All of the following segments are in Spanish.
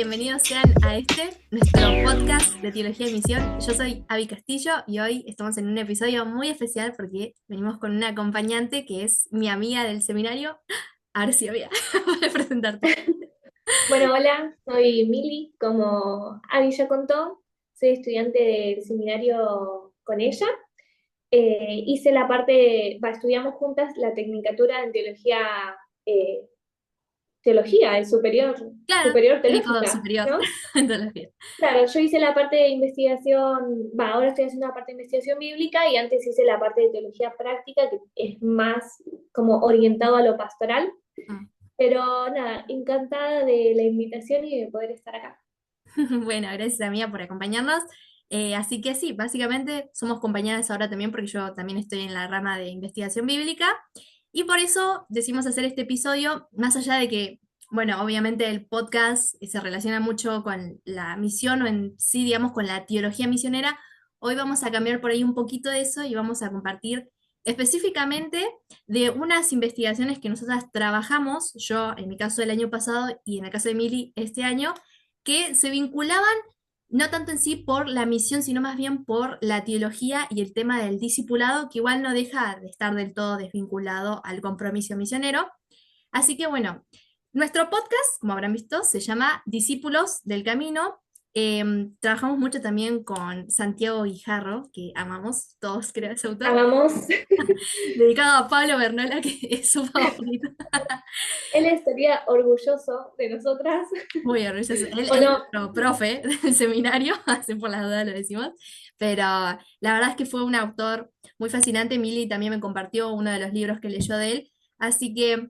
bienvenidos sean a nuestro podcast de Teología y Misión. Yo soy Avi Castillo y hoy estamos en un episodio muy especial porque venimos con una acompañante que es mi amiga del seminario. Ahora sí, amiga, voy a presentarte. Bueno, hola, soy Mili, como Avi ya contó, soy estudiante del seminario con ella. Hice la parte, estudiamos juntas la tecnicatura en eh, teología, el Claro, superior técnico teológica, superior ¿no? en teología. Claro, yo hice la parte de investigación, ahora estoy haciendo la parte de investigación bíblica y antes hice la parte de teología práctica, que es más como orientado a lo pastoral. Mm. Pero nada, encantada de la invitación y de poder estar acá. Bueno, gracias amiga por acompañarnos. Así que sí, básicamente somos compañeras ahora también porque yo también estoy en la rama de investigación bíblica y por eso decidimos hacer este episodio, más allá de que, bueno, obviamente el podcast se relaciona mucho con la misión o en sí, digamos, con la teología misionera. Hoy vamos a cambiar por ahí un poquito de eso y vamos a compartir específicamente de unas investigaciones que nosotras trabajamos, yo en mi caso el año pasado y en el caso de Mili este año, que se vinculaban no tanto en sí por la misión, sino más bien por la teología y el tema del discipulado, que igual no deja de estar del todo desvinculado al compromiso misionero. Así que bueno, nuestro podcast, como habrán visto, se llama Discípulos del Camino. Trabajamos mucho también con Santiago Guijarro, que amamos todos, creo, ese autor, Hagamos. dedicado a Pablo Bernola, que es su favorito. Él estaría orgulloso de nosotras, Muy orgulloso. Él ¿o es no? nuestro profe del seminario, así por las dudas lo decimos, pero la verdad es que fue un autor muy fascinante. Mili también me compartió uno de los libros que leyó de él, así que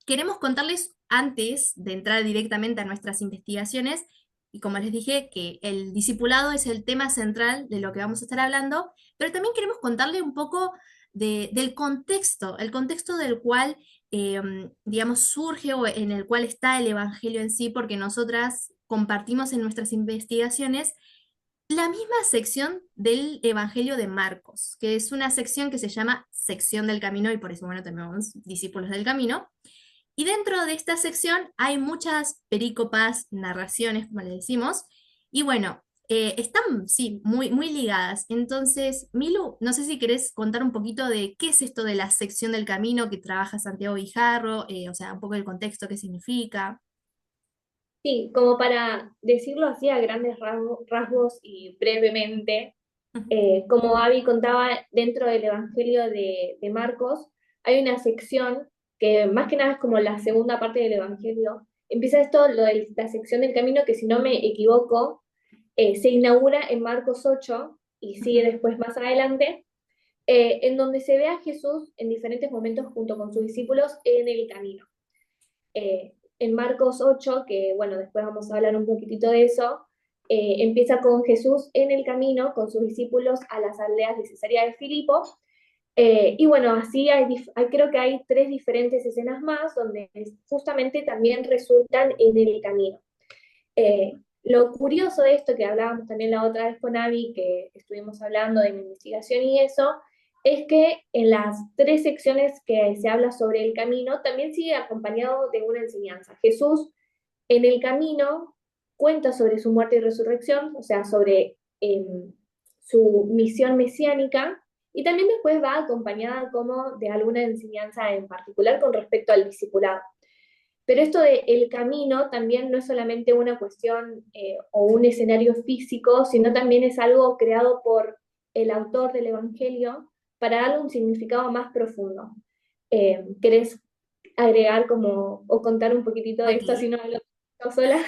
queremos contarles antes de entrar directamente a nuestras investigaciones, y como les dije, que el discipulado es el tema central de lo que vamos a estar hablando, pero también queremos contarle un poco del contexto, el contexto del cual, digamos, surge o en el cual está el Evangelio en sí, porque nosotras compartimos en nuestras investigaciones la misma sección del Evangelio de Marcos, que es una sección que se llama sección del camino y por eso, bueno, también vamos discípulos del camino. Y dentro de esta sección hay muchas perícopas, narraciones, como le decimos, y bueno, están, sí, muy, muy ligadas. Entonces, Milu, no sé si querés contar un poquito de qué es esto de la sección del camino que trabaja Santiago Guijarro, o sea, un poco el contexto, qué significa. Sí, como para decirlo así a grandes rasgos y brevemente, Ujú. como Abby contaba, dentro del Evangelio de Marcos hay una sección que más que nada es como la segunda parte del Evangelio. Empieza esto, lo de la sección del camino, que si no me equivoco, se inaugura en Marcos 8 y sigue Ujú. después más adelante, en donde se ve a Jesús en diferentes momentos junto con sus discípulos en el camino. En Marcos 8, que bueno, después vamos a hablar un poquitito de eso, empieza con Jesús en el camino con sus discípulos a las aldeas de Cesarea de Filipo. Y bueno, así creo que hay tres diferentes escenas más donde justamente también resultan en el camino. Lo curioso de esto que hablábamos también la otra vez con Avi, que estuvimos hablando de mi investigación y eso, es que en las tres secciones que se habla sobre el camino, también sigue acompañado de una enseñanza. Jesús en el camino cuenta sobre su muerte y resurrección, o sea, sobre su misión mesiánica, y también después va acompañada como de alguna enseñanza en particular con respecto al discipulado. Pero esto de el camino también no es solamente una cuestión o un escenario físico, sino también es algo creado por el autor del Evangelio para darle un significado más profundo. ¿Querés agregar como o contar un poquitito de esto si Ok. no hablo yo sola?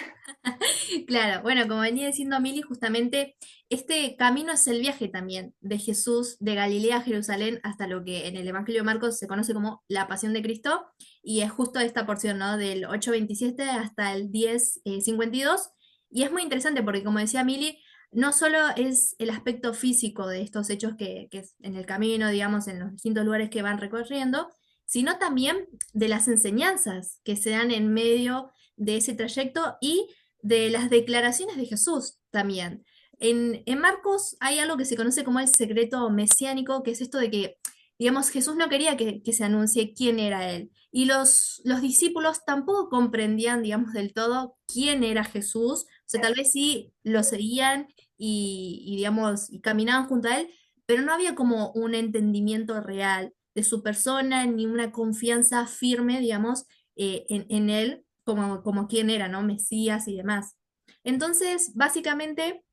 Claro, bueno, como venía diciendo Mili, justamente este camino es el viaje también de Jesús de Galilea a Jerusalén hasta lo que en el Evangelio de Marcos se conoce como la Pasión de Cristo, y es justo esta porción, ¿no? Del 8:27 hasta el 10:52, y es muy interesante porque, como decía Mili, no solo es el aspecto físico de estos hechos que es en el camino, digamos, en los distintos lugares que van recorriendo, sino también de las enseñanzas que se dan en medio de ese trayecto y de las declaraciones de Jesús también. En Marcos hay algo que se conoce como el secreto mesiánico, que es esto de que, digamos, Jesús no quería que se anuncie quién era él. Y los discípulos tampoco comprendían, digamos, del todo quién era Jesús. O sea, tal vez sí lo seguían digamos, y caminaban junto a él, pero no había como un entendimiento real de su persona, ni una confianza firme, digamos, en él como quién era, ¿no? Mesías y demás. Entonces, básicamente,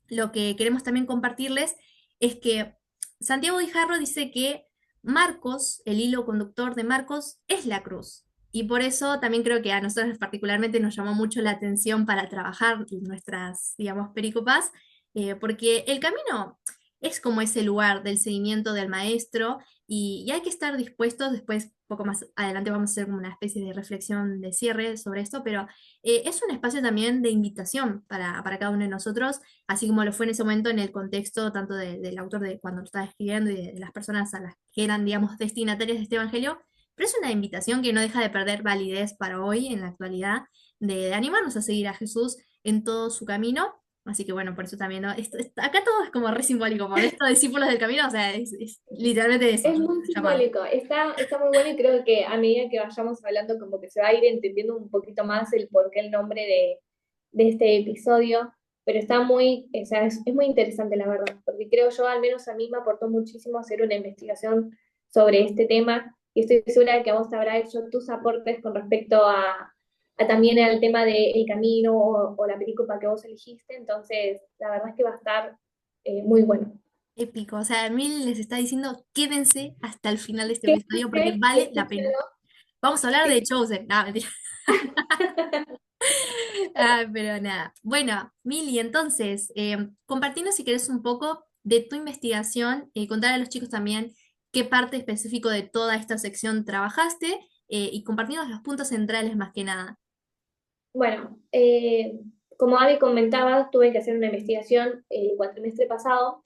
lo que queremos también compartirles es que Santiago Guijarro dice que Marcos, el hilo conductor de Marcos, es la cruz. Y por eso también creo que a nosotros particularmente nos llamó mucho la atención para trabajar nuestras, digamos, pericopas, porque el camino es como ese lugar del seguimiento del maestro y hay que estar dispuestos, después, poco más adelante vamos a hacer como una especie de reflexión de cierre sobre esto, pero es un espacio también de invitación para cada uno de nosotros, así como lo fue en ese momento en el contexto tanto del autor de cuando lo estaba escribiendo y de las personas a las que eran, digamos, destinatarias de este evangelio, pero es una invitación que no deja de perder validez para hoy, en la actualidad, de animarnos a seguir a Jesús en todo su camino. Así que bueno, por eso también, ¿no? Acá todo es como re simbólico, por esto discípulos del camino, o sea, es literalmente eso, Es muy llamado. simbólico, está muy bueno y creo que a medida que vayamos hablando como que se va a ir entendiendo un poquito más el por qué el nombre de este episodio, pero está muy, o sea, es muy interesante la verdad, porque creo yo, al menos a mí me aportó muchísimo hacer una investigación sobre este tema y estoy segura de que a vos te habrá hecho tus aportes con respecto a también al tema del camino o la película que vos elegiste, entonces la verdad es que va a estar muy bueno. Épico, o sea, a mí les está diciendo, quédense hasta el final de este episodio porque Quédense, vale la pena. escúchenlo. Vamos a hablar de Chosen. No, mentira. Ah, pero nada. Bueno, Mili, entonces, compartinos si querés un poco de tu investigación y contar a los chicos también qué parte específico de toda esta sección trabajaste y compartirnos los puntos centrales más que nada. Bueno, como Abby comentaba, tuve que hacer una investigación el cuatrimestre pasado.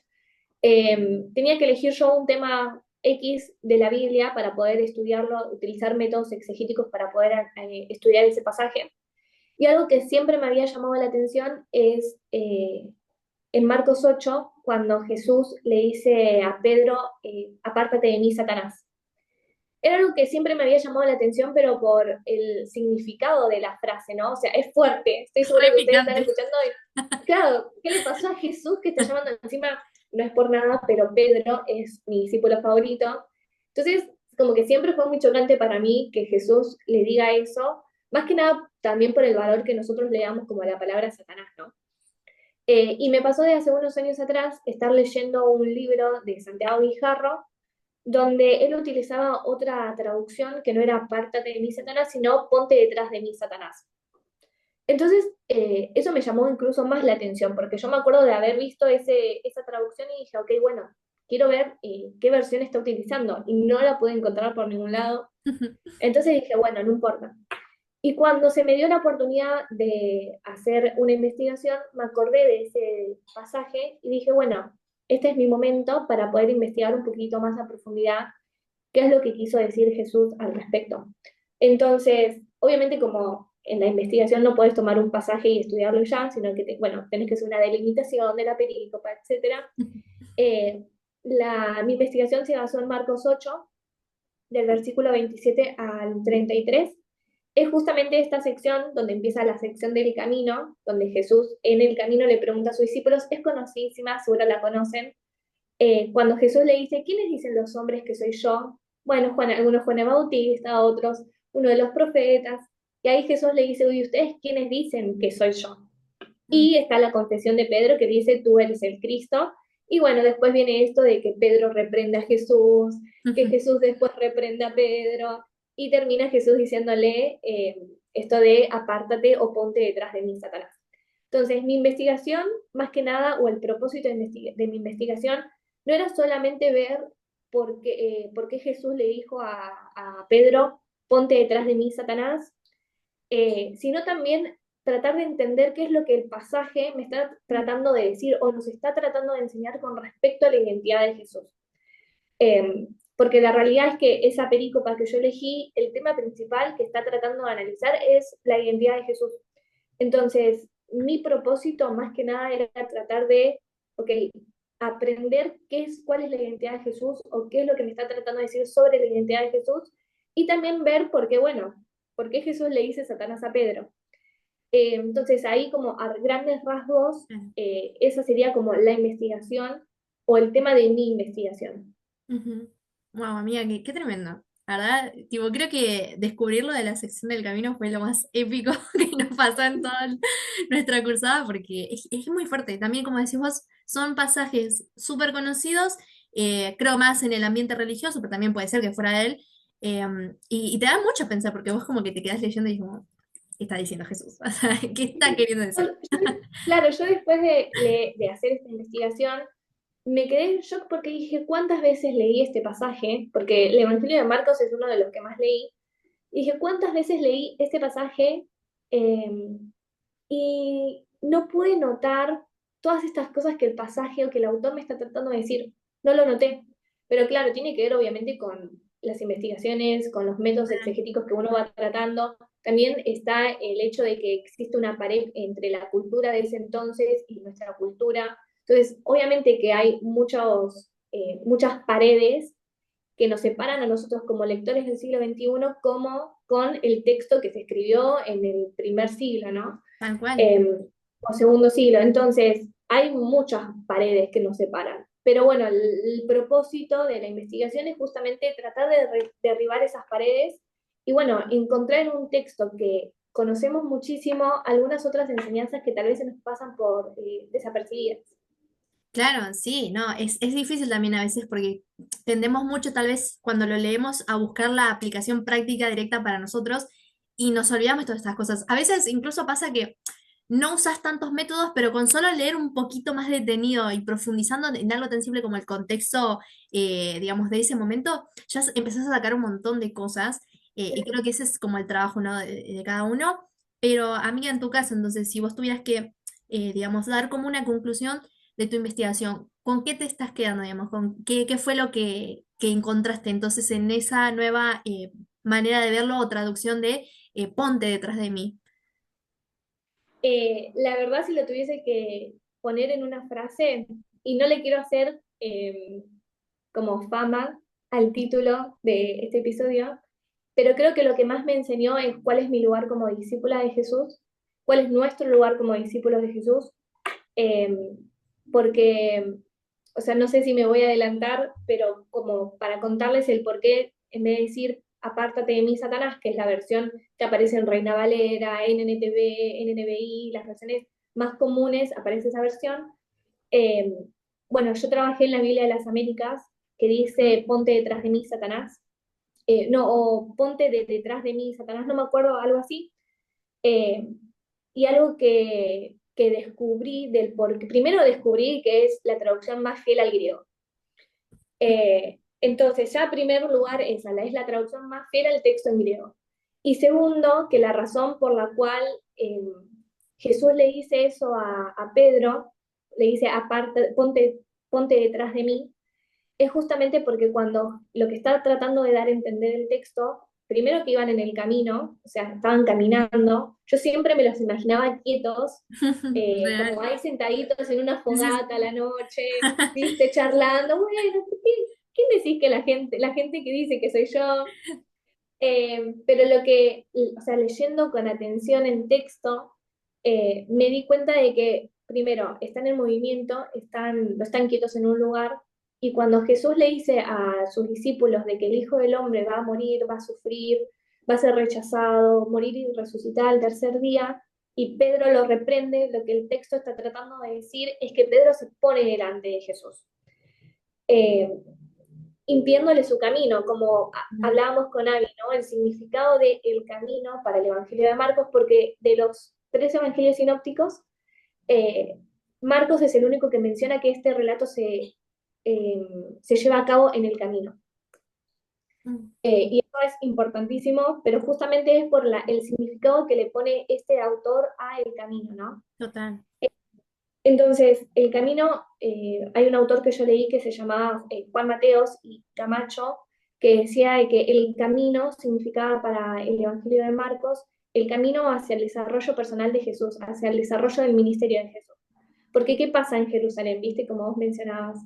Tenía que elegir yo un tema X de la Biblia para poder estudiarlo, utilizar métodos exegéticos para poder estudiar ese pasaje. Y algo que siempre me había llamado la atención es en Marcos 8, cuando Jesús le dice a Pedro, apártate de mí, Satanás. Era algo que siempre me había llamado la atención, pero por el significado de la frase, ¿no? O sea, es fuerte. Estoy segura Re que ustedes están picante. escuchando y, claro, ¿qué le pasó a Jesús que está llamando encima? No es por nada, pero Pedro es mi discípulo favorito. Entonces, como que siempre fue muy chocante para mí que Jesús le diga eso, más que nada también por el valor que nosotros le damos como a la palabra Satanás, ¿no? Y me pasó de hace unos años atrás estar leyendo un libro de Santiago Guijarro, donde él utilizaba otra traducción que no era apártate de mí, Satanás, sino ponte detrás de mí, Satanás. Entonces, eso me llamó incluso más la atención, porque yo me acuerdo de haber visto esa traducción y dije, ok, bueno, quiero ver qué versión está utilizando, y no la pude encontrar por ningún lado. Entonces dije, bueno, no importa. Y cuando se me dio la oportunidad de hacer una investigación, me acordé de ese pasaje y dije, bueno, este es mi momento para poder investigar un poquito más a profundidad qué es lo que quiso decir Jesús al respecto. Entonces, obviamente como en la investigación no puedes tomar un pasaje y estudiarlo ya, sino que, bueno, tenés que hacer una delimitación de la perícopa, etc. Mi investigación se basó en Marcos 8, del versículo 27 al 33. Es justamente esta sección donde empieza la sección del camino, donde Jesús en el camino le pregunta a sus discípulos, es conocidísima, seguro la conocen, cuando Jesús le dice, ¿quiénes dicen los hombres que soy yo? Bueno, algunos Juan el Bautista, otros uno de los profetas, y ahí Jesús le dice, uy, ¿ustedes quiénes dicen que soy yo? Y está la confesión de Pedro que dice, tú eres el Cristo, y bueno, después viene esto de que Pedro reprende a Jesús, que Jesús después reprende a Pedro, y termina Jesús diciéndole esto de apártate o ponte detrás de mí, Satanás. Entonces, mi investigación, más que nada, o el propósito de mi investigación, no era solamente ver por qué Jesús le dijo a Pedro, ponte detrás de mí, Satanás, sino también tratar de entender qué es lo que el pasaje me está tratando de decir o nos está tratando de enseñar con respecto a la identidad de Jesús. Porque la realidad es que esa perícopa que yo elegí, el tema principal que está tratando de analizar es la identidad de Jesús. Entonces, mi propósito más que nada era tratar de, ok, aprender cuál es la identidad de Jesús o qué es lo que me está tratando de decir sobre la identidad de Jesús, y también ver por qué, bueno, por qué Jesús le dice Satanás a Pedro. Entonces ahí como a grandes rasgos, esa sería como la investigación o el tema de mi investigación. Wow, amiga, qué tremendo. La verdad, tipo, creo que descubrir lo de la sección del camino fue lo más épico que nos pasó en toda nuestra cursada, porque es muy fuerte. También, como decís vos, son pasajes súper conocidos, creo más en el ambiente religioso, pero también puede ser que fuera de él. Y te da mucho a pensar, porque vos como que te quedás leyendo y como, ¿qué está diciendo Jesús? O sea, ¿qué está queriendo decir? Claro, yo después de hacer esta investigación, me quedé en shock porque dije, ¿cuántas veces leí este pasaje? Porque el Evangelio de Marcos es uno de los que más leí. Y dije, ¿cuántas veces leí este pasaje? Eh, y no pude notar todas estas cosas que el pasaje o que el autor me está tratando de decir. No lo noté. Pero claro, tiene que ver obviamente con las investigaciones, con los métodos exegéticos que uno va tratando. También está el hecho de que existe una pared entre la cultura de ese entonces y nuestra cultura. Entonces, obviamente que hay muchas paredes que nos separan a nosotros como lectores del siglo XXI como con el texto que se escribió en el primer siglo, ¿no? Tal cual. Eh, o segundo siglo. Entonces, hay muchas paredes que nos separan. Pero bueno, el propósito de la investigación es justamente tratar de derribar esas paredes y bueno, encontrar en un texto que conocemos muchísimo algunas otras enseñanzas que tal vez se nos pasan por desapercibidas. Claro, sí, no, es difícil también a veces porque tendemos mucho tal vez cuando lo leemos a buscar la aplicación práctica directa para nosotros y nos olvidamos de todas estas cosas. A veces incluso pasa que no usas tantos métodos, pero con solo leer un poquito más detenido y profundizando en algo tan simple como el contexto, digamos, de ese momento, ya empezás a sacar un montón de cosas y creo que ese es como el trabajo, ¿no? de cada uno. Pero amiga, en tu caso, entonces, si vos tuvieras que, digamos, dar como una conclusión de tu investigación, ¿con qué te estás quedando, digamos? ¿Con qué fue lo que encontraste entonces en esa nueva manera de verlo o traducción de ponte detrás de mí? La verdad, si lo tuviese que poner en una frase, y no le quiero hacer como fama al título de este episodio, pero creo que lo que más me enseñó es cuál es mi lugar como discípula de Jesús, cuál es nuestro lugar como discípulos de Jesús, eh, porque, o sea, no sé si me voy a adelantar, pero como para contarles el por qué, en vez de decir apártate de mí, Satanás, que es la versión que aparece en Reina Valera, NNTV, NNBI, las versiones más comunes, aparece esa versión. Eh, bueno, yo trabajé en la Biblia de las Américas, que dice ponte detrás de mí, Satanás. No, o ponte detrás de mí, Satanás, no me acuerdo, algo así. Eh, y algo que descubrí porque primero descubrí que es la traducción más fiel al griego. Entonces, ya en primer lugar, esa es la traducción más fiel al texto en griego. Y segundo, que la razón por la cual Jesús le dice eso a Pedro, le dice, aparte, ponte detrás de mí, es justamente porque cuando lo que está tratando de dar a entender el texto, primero que iban en el camino, o sea, estaban caminando, yo siempre me los imaginaba quietos, como Real. ahí sentaditos en una Sí, sí, fogata a la noche, viste, charlando, bueno, ¿quién decís que la gente que dice que soy yo? Pero o sea, leyendo con atención el texto, me di cuenta de que, primero, están en movimiento, no están quietos en un lugar, y cuando Jesús le dice a sus discípulos de que el Hijo del Hombre va a morir, va a sufrir, va a ser rechazado, morir y resucitar al tercer día, y Pedro lo reprende, lo que el texto está tratando de decir es que Pedro se pone delante de Jesús. Eh, impidiéndole su camino, como hablábamos con Avi, ¿no? El significado del camino para el Evangelio de Marcos, porque de los tres evangelios sinópticos, eh, Marcos es el único que menciona que este relato se lleva a cabo en el camino. Y eso es importantísimo, pero justamente es por el significado que le pone este autor a el camino, ¿no? total. Entonces, el camino, hay un autor que yo leí que se llamaba Juan Mateos y Camacho, que decía de que el camino significaba para el Evangelio de Marcos el camino hacia el desarrollo personal de Jesús, hacia el desarrollo del ministerio de Jesús. Porque ¿qué pasa en Jerusalén? ¿Viste? Como vos mencionabas,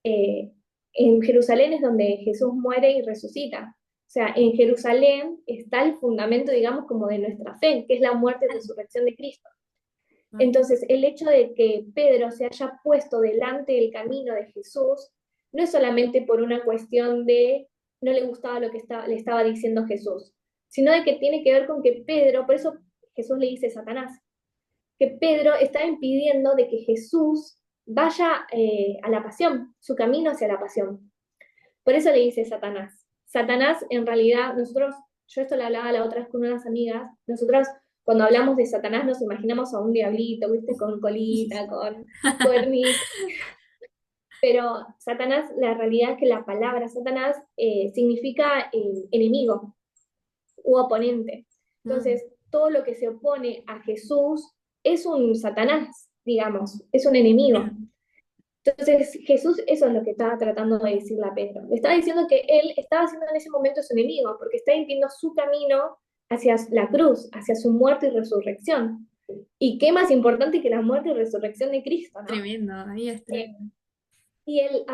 eh, en Jerusalén es donde Jesús muere y resucita. O sea, en Jerusalén está el fundamento, digamos, como de nuestra fe, que es la muerte y resurrección de Cristo. Entonces, el hecho de que Pedro se haya puesto delante del camino de Jesús no es solamente por una cuestión de no le gustaba lo que le estaba diciendo Jesús, sino de que tiene que ver con que Pedro, por eso Jesús le dice a Satanás, que Pedro está impidiendo de que Jesús vaya a la pasión, su camino hacia la pasión. Por eso le dice Satanás. Satanás, en realidad, nosotros, yo esto le hablaba la otra vez con unas amigas, nosotros cuando hablamos de Satanás nos imaginamos a un diablito, ¿viste? Con colita, con cuernitos, pero Satanás, la realidad es que la palabra Satanás significa enemigo u oponente. Mm, Entonces, todo lo que se opone a Jesús es un Satanás, digamos, es un enemigo. bien, Entonces Jesús eso es lo que estaba tratando de decirle a Pedro. Le estaba diciendo que él estaba haciendo en ese momento su enemigo, porque está impidiendo su camino hacia la cruz, hacia su muerte y resurrección. Y qué más importante que la muerte y resurrección de Cristo, ¿no? tremendo, ahí es Eh, tremendo. y el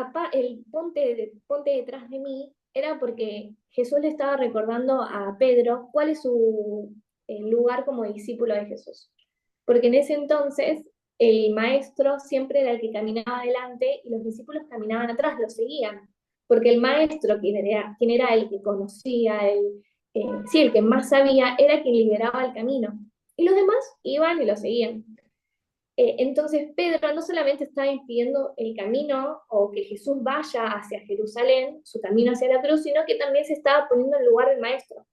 ponte detrás de mí era porque Jesús le estaba recordando a Pedro cuál es su lugar como discípulo de Jesús. Porque en ese entonces el maestro siempre era el que caminaba adelante y los discípulos caminaban atrás, lo seguían. Porque el maestro, quien era el que conocía, sí, el que más sabía, era quien lideraba el camino. Y los demás iban y lo seguían. Entonces Pedro no solamente estaba impidiendo el camino o que Jesús vaya hacia Jerusalén, su camino hacia la cruz, sino que también se estaba poniendo en el lugar del maestro.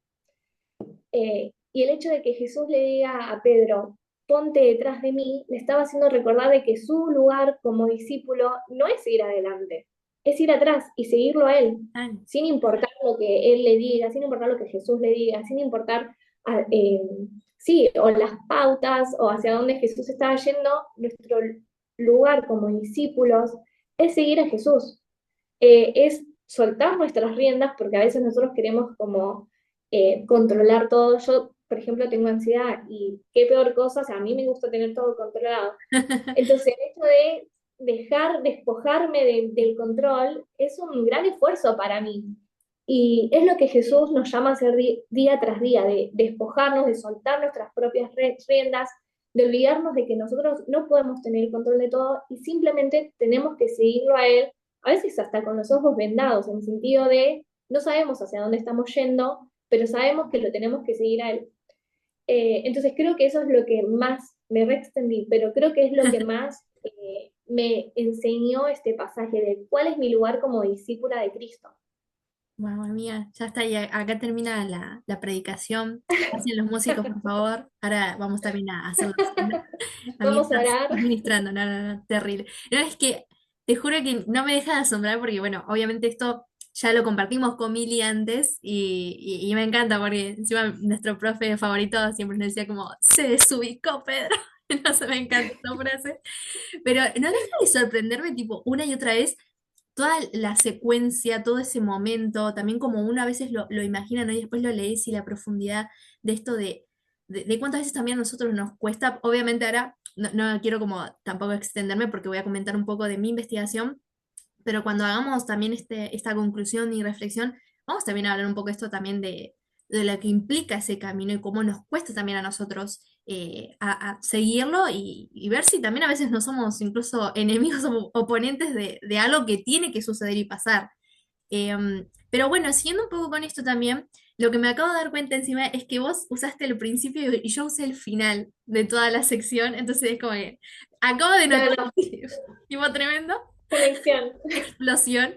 Y el hecho de que Jesús le diga a Pedro, ponte detrás de mí, le estaba haciendo recordar de que su lugar como discípulo no es ir adelante, es ir atrás y seguirlo a él, Ah, sin importar lo que él le diga, sin importar lo que Jesús le diga, sin importar, sí, o las pautas o hacia dónde Jesús estaba yendo, nuestro lugar como discípulos es seguir a Jesús, es soltar nuestras riendas, porque a veces nosotros queremos como controlar todo. Yo, por ejemplo, tengo ansiedad y qué peor cosa, o sea, a mí me gusta tener todo controlado. Entonces, el hecho de despojarme del control es un gran esfuerzo para mí. Y es lo que Jesús nos llama a hacer día tras día, de despojarnos, de soltar nuestras propias riendas, de olvidarnos de que nosotros no podemos tener el control de todo y simplemente tenemos que seguirlo a Él, a veces hasta con los ojos vendados, en el sentido de no sabemos hacia dónde estamos yendo, pero sabemos que lo tenemos que seguir a Él. Entonces creo que eso es lo que más, me reextendí, pero creo que es lo que más me enseñó este pasaje de cuál es mi lugar como discípula de Cristo. mamma mía, ya está, y acá termina la predicación. Hacen los músicos, por favor. Ahora vamos también a hacer la ofrenda. A mí Vamos a estás orar. ministrando, no, no, no, terrible. No, es que te juro que no me deja de asombrar porque, bueno, obviamente esto ya lo compartimos con Mili antes y me encanta porque encima nuestro profe favorito siempre nos decía como, se desubicó Pedro. No sé, me encanta esa frase. Pero no deja de sorprenderme, tipo, una y otra vez, toda la secuencia, todo ese momento, también como uno a veces lo imagina, ¿no? Y después lo lees y la profundidad de esto de cuántas veces también a nosotros nos cuesta. Obviamente ahora no quiero como tampoco extenderme porque voy a comentar un poco de mi investigación, pero cuando hagamos también esta conclusión y reflexión, vamos también a hablar un poco esto también de lo que implica ese camino y cómo nos cuesta también a nosotros a seguirlo y ver si también a veces no somos incluso enemigos o oponentes de algo que tiene que suceder y pasar. Pero bueno, siguiendo un poco con esto también, lo que me acabo de dar cuenta encima es que vos usaste el principio y yo usé el final de toda la sección, entonces es como que acabo de notar, Claro, tipo tremendo, conexión. explosión.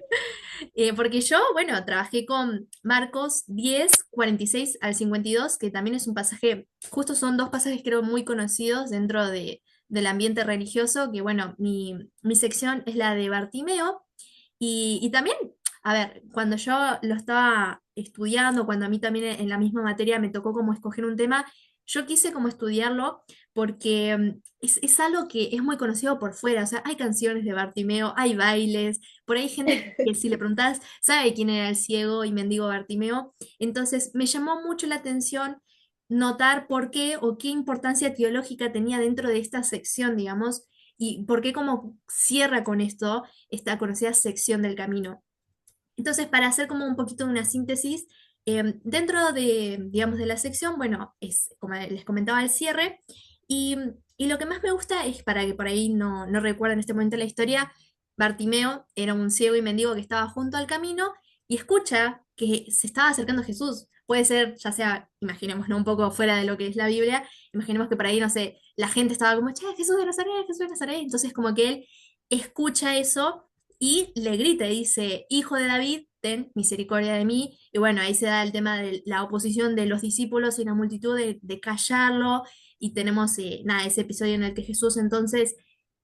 Porque yo, bueno, trabajé con Marcos 10:46 al 52 que también es un pasaje, justo son dos pasajes creo muy conocidos dentro del ambiente religioso, que bueno, mi sección es la de Bartimeo, y también, a ver, cuando yo lo estaba estudiando, cuando a mí también en la misma materia me tocó como escoger un tema, yo quise como estudiarlo porque es algo que es muy conocido por fuera, o sea, hay canciones de Bartimeo, hay bailes, por ahí hay gente que si le preguntás, sabe quién era el ciego y mendigo Bartimeo. Entonces, me llamó mucho la atención notar por qué o qué importancia teológica tenía dentro de esta sección, digamos. y por qué como cierra con esto esta conocida sección del camino. Entonces, para hacer como un poquito de una síntesis, dentro de, digamos, de la sección, bueno, es como les comentaba el cierre, y, y lo que más me gusta es, para que por ahí no recuerden en este momento la historia, Bartimeo era un ciego y mendigo que estaba junto al camino y escucha que se estaba acercando a Jesús. Puede ser, ya sea, imaginemos, ¿no? Un poco fuera de lo que es la Biblia, imaginemos que por ahí, no sé, la gente estaba como, che, Jesús de Nazaret, Jesús de Nazaret, entonces como que él escucha eso y le grita y dice, Hijo de David, ten misericordia de mí. Y bueno, ahí se da el tema de la oposición de los discípulos y la multitud de callarlo. Y tenemos, nada, ese episodio en el que Jesús entonces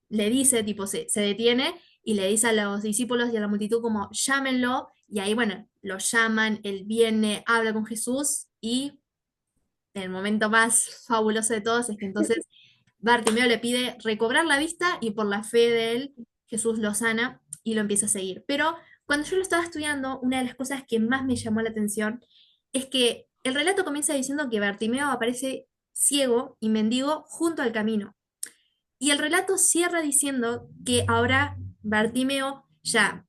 le dice, tipo, se detiene y le dice a los discípulos y a la multitud como, llámenlo. Y ahí, bueno, lo llaman, él viene, habla con Jesús y el momento más fabuloso de todos es que entonces Bartimeo le pide recobrar la vista y por la fe de él, Jesús lo sana y lo empieza a seguir. Pero cuando yo lo estaba estudiando, una de las cosas que más me llamó la atención es que el relato comienza diciendo que Bartimeo aparece ciego y mendigo junto al camino. Y el relato cierra diciendo que ahora Bartimeo, ya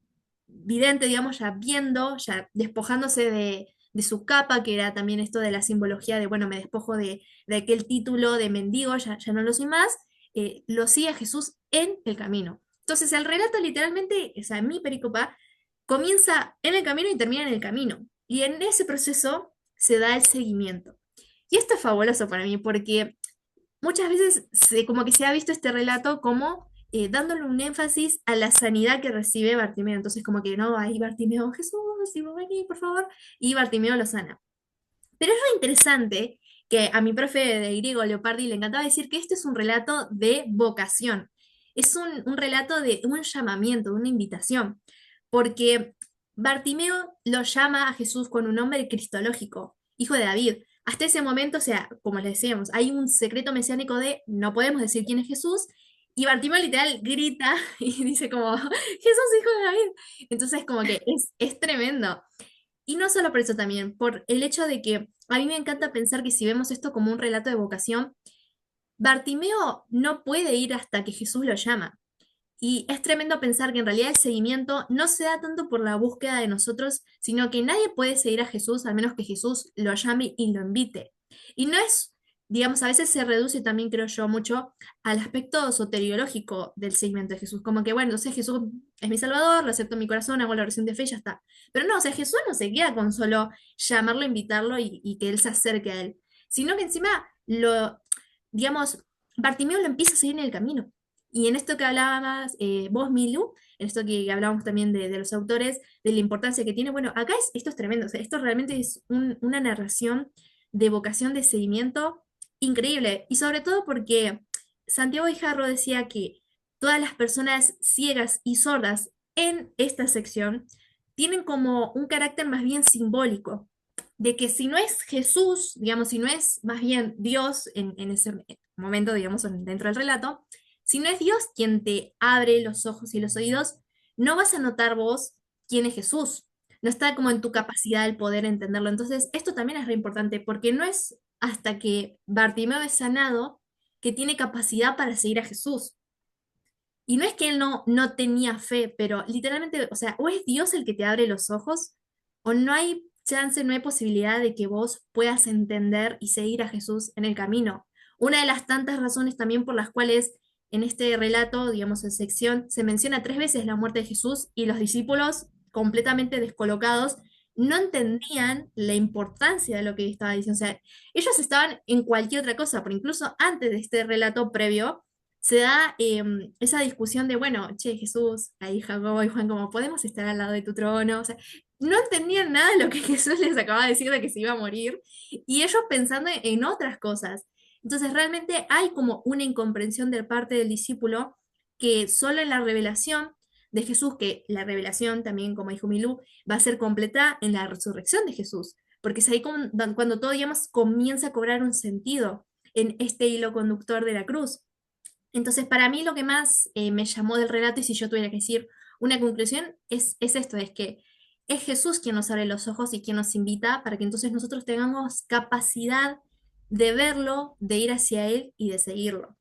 vidente, digamos, ya viendo, ya despojándose de su capa, que era también esto de la simbología de, bueno, me despojo de aquel título de mendigo, ya no lo soy más, lo sigue a Jesús en el camino. Entonces el relato literalmente, o sea, mi pericopa, comienza en el camino y termina en el camino. Y en ese proceso se da el seguimiento. Y esto es fabuloso para mí porque muchas veces como que se ha visto este relato como dándole un énfasis a la sanidad que recibe Bartimeo. Entonces, como que no, ahí Bartimeo, Jesús, y ven aquí, por favor, y Bartimeo lo sana. Pero es re interesante que a mi profe de griego, Leopardi, le encantaba decir que este es un relato de vocación. Es un relato de un llamamiento, de una invitación. Porque Bartimeo lo llama a Jesús con un nombre cristológico, hijo de David. Hasta ese momento, o sea, como les decíamos, hay un secreto mesiánico de no podemos decir quién es Jesús. Y Bartimeo literal grita y dice como, Jesús, hijo de David. Entonces, como que es tremendo. Y no solo por eso también, por el hecho de que a mí me encanta pensar que si vemos esto como un relato de vocación, Bartimeo no puede ir hasta que Jesús lo llama. Y es tremendo pensar que en realidad el seguimiento no se da tanto por la búsqueda de nosotros, sino que nadie puede seguir a Jesús al menos que Jesús lo llame y lo invite. Y no es, digamos, a veces se reduce también, creo yo, mucho al aspecto soteriológico del seguimiento de Jesús. Como que, bueno, entonces Jesús es mi Salvador, lo acepto en mi corazón, hago la oración de fe y ya está. Pero no, o sea, Jesús no se queda con solo llamarlo, invitarlo y que él se acerque a él, sino que encima lo, digamos, Bartimeo lo empieza a seguir en el camino. Y en esto que hablabas vos, Milu, en esto que hablábamos también de los autores, de la importancia que tiene, bueno, acá esto es tremendo, o sea, esto realmente es una narración de vocación de seguimiento increíble, y sobre todo porque Santiago Guijarro decía que todas las personas ciegas y sordas en esta sección tienen como un carácter más bien simbólico, de que si no es Jesús, digamos, si no es más bien Dios en ese momento, digamos, dentro del relato, si no es Dios quien te abre los ojos y los oídos, no vas a notar vos quién es Jesús. No está como en tu capacidad el poder entenderlo. Entonces, esto también es re importante porque no es hasta que Bartimeo es sanado que tiene capacidad para seguir a Jesús. Y no es que él no tenía fe, pero literalmente, o sea, o es Dios el que te abre los ojos, o no hay chance, no hay posibilidad de que vos puedas entender y seguir a Jesús en el camino. Una de las tantas razones también por las cuales en este relato, digamos, en sección, se menciona tres veces la muerte de Jesús y los discípulos, completamente descolocados, no entendían la importancia de lo que estaba diciendo. O sea, ellos estaban en cualquier otra cosa, pero incluso antes de este relato previo, se da esa discusión de, bueno, che, Jesús, ahí Jacobo y Juan, como podemos estar al lado de tu trono. O sea, no entendían nada de lo que Jesús les acababa de decir de que se iba a morir, y ellos pensando en otras cosas. Entonces, realmente hay como una incomprensión de parte del discípulo que solo en la revelación de Jesús, que la revelación también, como dijo Milú, va a ser completa en la resurrección de Jesús, porque es ahí cuando todo, digamos, comienza a cobrar un sentido en este hilo conductor de la cruz. Entonces, para mí lo que más me llamó del relato, y si yo tuviera que decir una conclusión, es esto, es que es Jesús quien nos abre los ojos y quien nos invita para que entonces nosotros tengamos capacidad de verlo, de ir hacia Él y de seguirlo.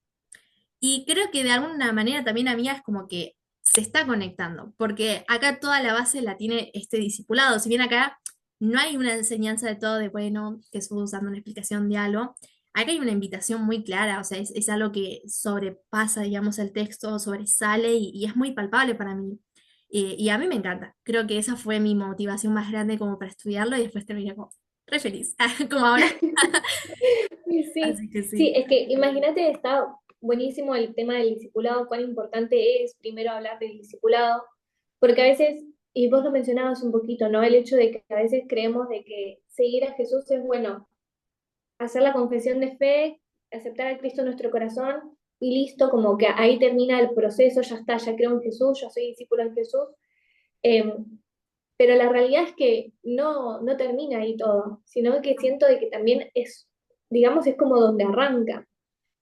Y creo que de alguna manera también a mí es como que se está conectando, porque acá toda la base la tiene este discipulado. Si bien acá no hay una enseñanza de todo de, bueno, Jesús dando una explicación de algo, acá hay una invitación muy clara, o sea, es algo que sobrepasa, digamos, el texto, sobresale y es muy palpable para mí. Y a mí me encanta. Creo que esa fue mi motivación más grande como para estudiarlo y después terminé como re feliz, como ahora. Sí, Así que sí, sí. es que imagínate, está buenísimo el tema del discipulado, cuán importante es primero hablar del discipulado, porque a veces, y vos lo mencionabas un poquito, ¿no? El hecho de que a veces creemos de que seguir a Jesús es bueno, hacer la confesión de fe, aceptar a Cristo en nuestro corazón y listo, como que ahí termina el proceso, ya está, ya creo en Jesús, ya soy discípulo en Jesús. Eh, pero la realidad es que no termina ahí todo, sino que siento de que también es, digamos, es como donde arranca,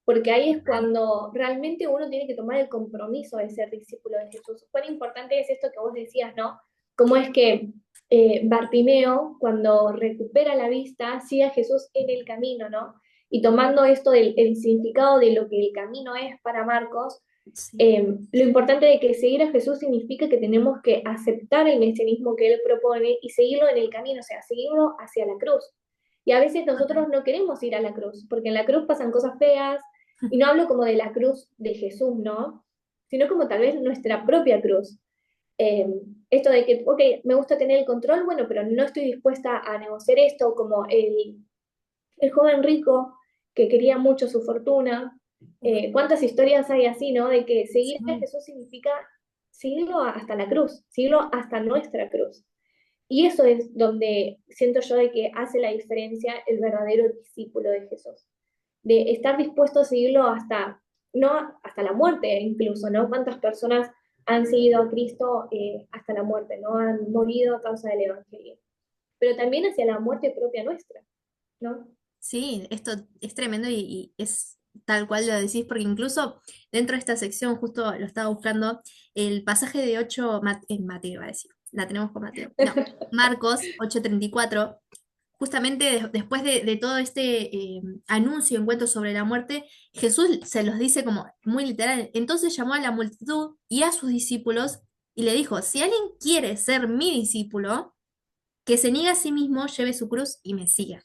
porque ahí es cuando realmente uno tiene que tomar el compromiso de ser discípulo de Jesús. Cuán importante es esto que vos decías, ¿no? Cómo es que Bartimeo, cuando recupera la vista, sigue a Jesús en el camino, ¿no? Y tomando esto del el significado de lo que el camino es para Marcos, Sí. lo importante de que seguir a Jesús significa que tenemos que aceptar el mesianismo que Él propone y seguirlo en el camino, o sea, seguirlo hacia la cruz. Y a veces nosotros no queremos ir a la cruz, porque en la cruz pasan cosas feas, y no hablo como de la cruz de Jesús, ¿no? Sino como tal vez nuestra propia cruz. Eh, Esto de que, ok, me gusta tener el control, bueno, pero no estoy dispuesta a negociar esto, como el joven rico que quería mucho su fortuna. ¿Cuántas historias hay así, no? De que seguir a Sí. Jesús significa seguirlo hasta la cruz, seguirlo hasta nuestra cruz. Y eso es donde siento yo de que hace la diferencia el verdadero discípulo de Jesús, de estar dispuesto a seguirlo hasta, no hasta la muerte incluso, ¿no? ¿Cuántas personas han seguido a Cristo hasta la muerte, ¿no? Han morido a causa del Evangelio, pero también hacia la muerte propia nuestra, ¿no? Sí, esto es tremendo y es tal cual lo decís, porque incluso dentro de esta sección, justo lo estaba buscando, el pasaje de 8 en Mateo, iba a decir, la tenemos con Mateo, no, Marcos 8:34, justamente después de todo este anuncio, encuentro sobre la muerte, Jesús se los dice como muy literal, entonces llamó a la multitud y a sus discípulos y le dijo, si alguien quiere ser mi discípulo, que se niegue a sí mismo, lleve su cruz y me siga.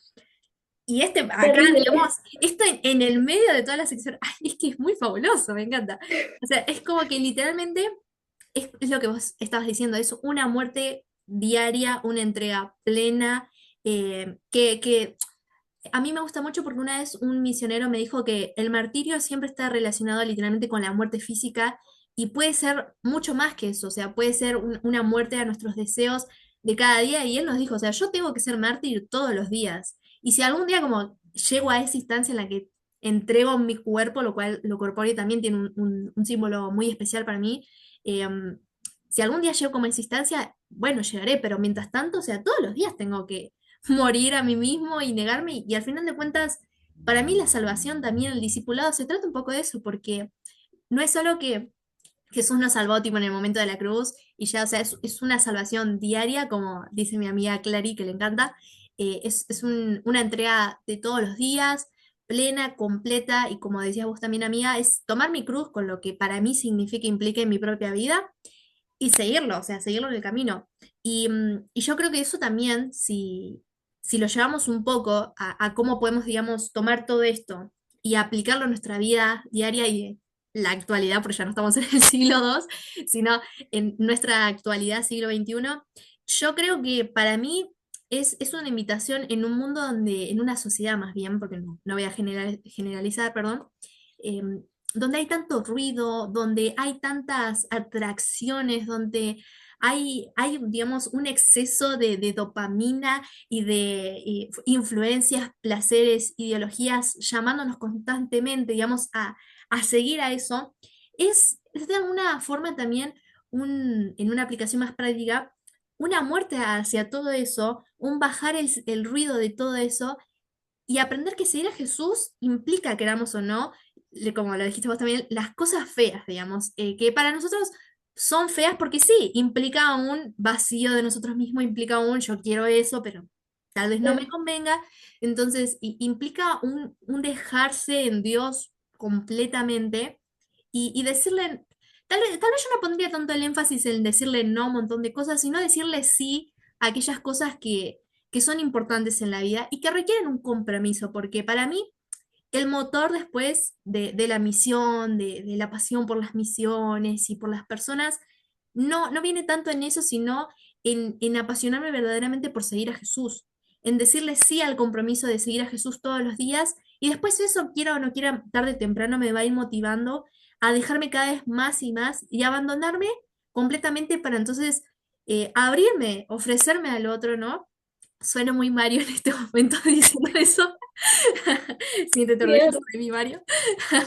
Y este, acá, Terrible. digamos, esto en el medio de toda la sección, ay, es que es muy fabuloso, me encanta. O sea, es como que literalmente es lo que vos estabas diciendo, es una muerte diaria, una entrega plena, que a mí me gusta mucho porque una vez un misionero me dijo que el martirio siempre está relacionado literalmente con la muerte física y puede ser mucho más que eso, o sea, puede ser una muerte a nuestros deseos de cada día y él nos dijo, o sea, yo tengo que ser mártir todos los días y si algún día como llego a esa instancia en la que entrego mi cuerpo, lo cual lo corpóreo también tiene un símbolo muy especial para mí, si algún día llego como a esa instancia, bueno, llegaré, pero mientras tanto, o sea, todos los días tengo que morir a mí mismo y negarme. Y al final de cuentas, para mí la salvación también, el discipulado, se trata un poco de eso, porque no es solo que Jesús nos salvó tipo en el momento de la cruz y ya, o sea, es una salvación diaria, como dice mi amiga Clary, que le encanta, una entrega de todos los días, plena, completa, y como decías vos también, amiga, es tomar mi cruz con lo que para mí significa, implica en mi propia vida y seguirlo, o sea, seguirlo en el camino. Y yo creo que eso también, si lo llevamos un poco a cómo podemos, digamos, tomar todo esto y aplicarlo en nuestra vida diaria y la actualidad, porque ya no estamos en el siglo II, sino en nuestra actualidad, siglo XXI, yo creo que para mí es una invitación en un mundo donde, en una sociedad más bien, porque no voy a generalizar, perdón, em, donde hay tanto ruido, donde hay tantas atracciones, donde digamos, un exceso de dopamina y de influencias, placeres, ideologías, llamándonos constantemente, digamos, a seguir a eso, es de alguna forma también, en una aplicación más práctica, una muerte hacia todo eso, un bajar el ruido de todo eso y aprender que seguir a Jesús implica, queramos o no, como lo dijiste vos también, las cosas feas, digamos, que para nosotros son feas porque sí, implica un vacío de nosotros mismos, implica un yo quiero eso, pero tal vez no me convenga. Entonces, implica un dejarse en Dios completamente. y decirle, tal vez yo no pondría tanto el énfasis en decirle no a un montón de cosas, sino decirle sí a aquellas cosas que son importantes en la vida y que requieren un compromiso, porque para mí el motor después de la misión, de la pasión por las misiones y por las personas, no viene tanto en eso, sino en apasionarme verdaderamente por seguir a Jesús, en decirle sí al compromiso de seguir a Jesús todos los días, y después eso, quiera o no quiera, tarde o temprano me va a ir motivando a dejarme cada vez más y más y abandonarme completamente para entonces abrirme, ofrecerme al otro, ¿no? Suena muy Mario en este momento diciendo eso. Siéntete orgulloso Bien. de mi Mario.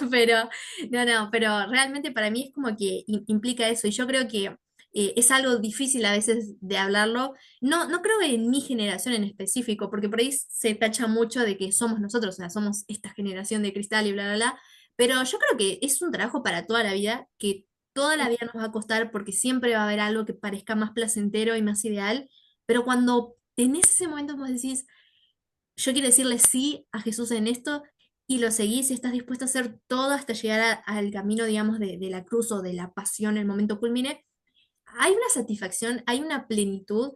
Pero, no, pero realmente para mí es como que implica eso. Y yo creo que es algo difícil a veces de hablarlo. No creo en mi generación en específico, porque por ahí se tacha mucho de que somos nosotros, o sea, somos esta generación de cristal y bla, bla, bla. Pero yo creo que es un trabajo para toda la vida, que toda la vida nos va a costar porque siempre va a haber algo que parezca más placentero y más ideal. Pero cuando tenés ese momento vos decís, yo quiero decirle sí a Jesús en esto y lo seguís y estás dispuesto a hacer todo hasta llegar al camino, digamos, de la cruz o de la pasión, el momento culmine, hay una satisfacción, hay una plenitud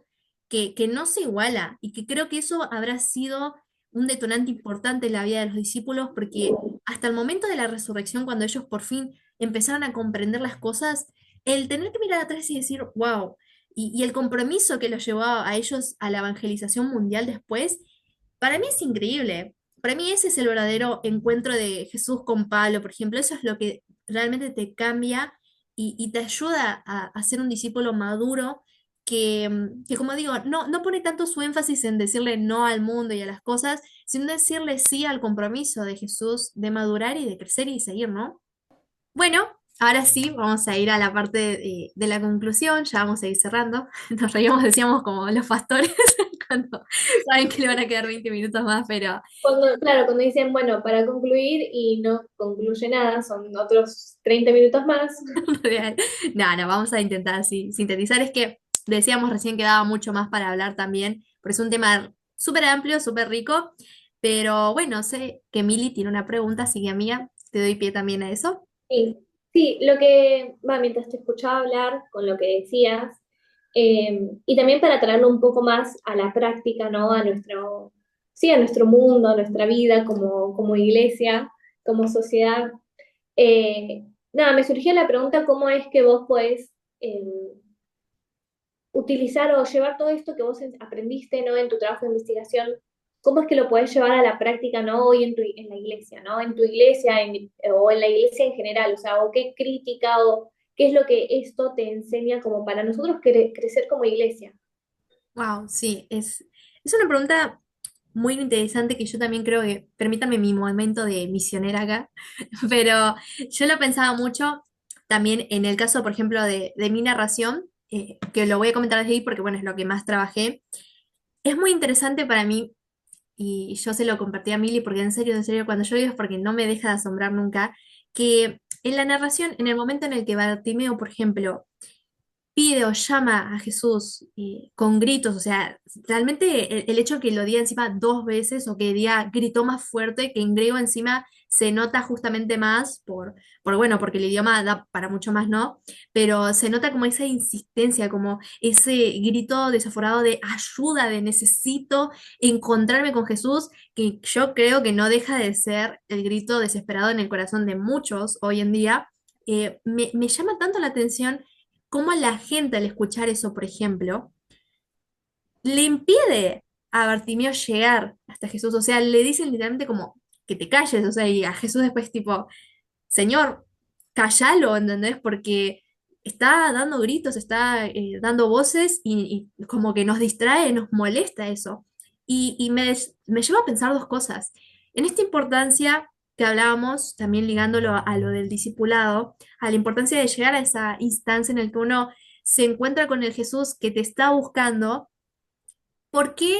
que no se iguala y que creo que eso habrá sido un detonante importante en la vida de los discípulos porque hasta el momento de la resurrección, cuando ellos por fin empezaron a comprender las cosas, el tener que mirar atrás y decir, wow, y el compromiso que los llevó a ellos a la evangelización mundial después, para mí es increíble. Para mí ese es el verdadero encuentro de Jesús con Pablo, por ejemplo. Eso es lo que realmente te cambia y te ayuda a ser un discípulo maduro que, como digo, no pone tanto su énfasis en decirle no al mundo y a las cosas, sino decirle sí al compromiso de Jesús de madurar y de crecer y seguir, ¿no? Bueno, ahora sí, vamos a ir a la parte de la conclusión, ya vamos a ir cerrando. Nos reíamos, decíamos como los pastores cuando saben que le van a quedar 20 minutos más, pero Claro, cuando dicen, bueno, para concluir y no concluye nada, son otros 30 minutos más. real. No, vamos a intentar así sintetizar. Es que decíamos recién que daba mucho más para hablar también, porque es un tema súper amplio, súper rico, pero bueno, sé que Mili tiene una pregunta, así que amiga, te doy pie también a eso. Sí, sí, lo que va mientras te escuchaba hablar con lo que decías, y también para traerlo un poco más a la práctica, ¿no? A nuestro, sí, a nuestro mundo, a nuestra vida como iglesia, como sociedad. Nada, me surgió la pregunta, ¿cómo es que vos podés utilizar o llevar todo esto que vos aprendiste, ¿no? En tu trabajo de investigación, ¿cómo es que lo podés llevar a la práctica, ¿no? Hoy en la iglesia, ¿no? En tu iglesia o en la iglesia en general, o sea, o qué crítica o qué es lo que esto te enseña como para nosotros crecer como iglesia. Wow, sí, es una pregunta muy interesante que yo también creo que, permítame mi momento de misionera acá, pero yo lo pensaba mucho también en el caso, por ejemplo, de mi narración, que lo voy a comentar desde ahí porque, bueno, es lo que más trabajé. Es muy interesante para mí, y yo se lo compartí a Mili porque en serio, cuando yo digo es porque no me deja de asombrar nunca, que en la narración, en el momento en el que Bartimeo, por ejemplo, pide o llama a Jesús con gritos, o sea, realmente el hecho que lo diga encima dos veces o que diga gritó más fuerte, que en griego encima se nota justamente más bueno, porque el idioma da para mucho más, ¿no? Pero se nota como esa insistencia, como ese grito desaforado de ayuda, de necesito encontrarme con Jesús, que yo creo que no deja de ser el grito desesperado en el corazón de muchos hoy en día. Me llama tanto la atención cómo la gente al escuchar eso, por ejemplo, le impide a Bartimeo llegar hasta Jesús. O sea, le dicen literalmente como que te calles. O sea, y a Jesús después tipo, Señor, cállalo, ¿entendés? Porque está dando gritos, está dando voces y como que nos distrae, nos molesta eso. Me lleva a pensar dos cosas. En esta importancia que hablábamos, también ligándolo a lo del discipulado, a la importancia de llegar a esa instancia en la que uno se encuentra con el Jesús que te está buscando. ¿Por qué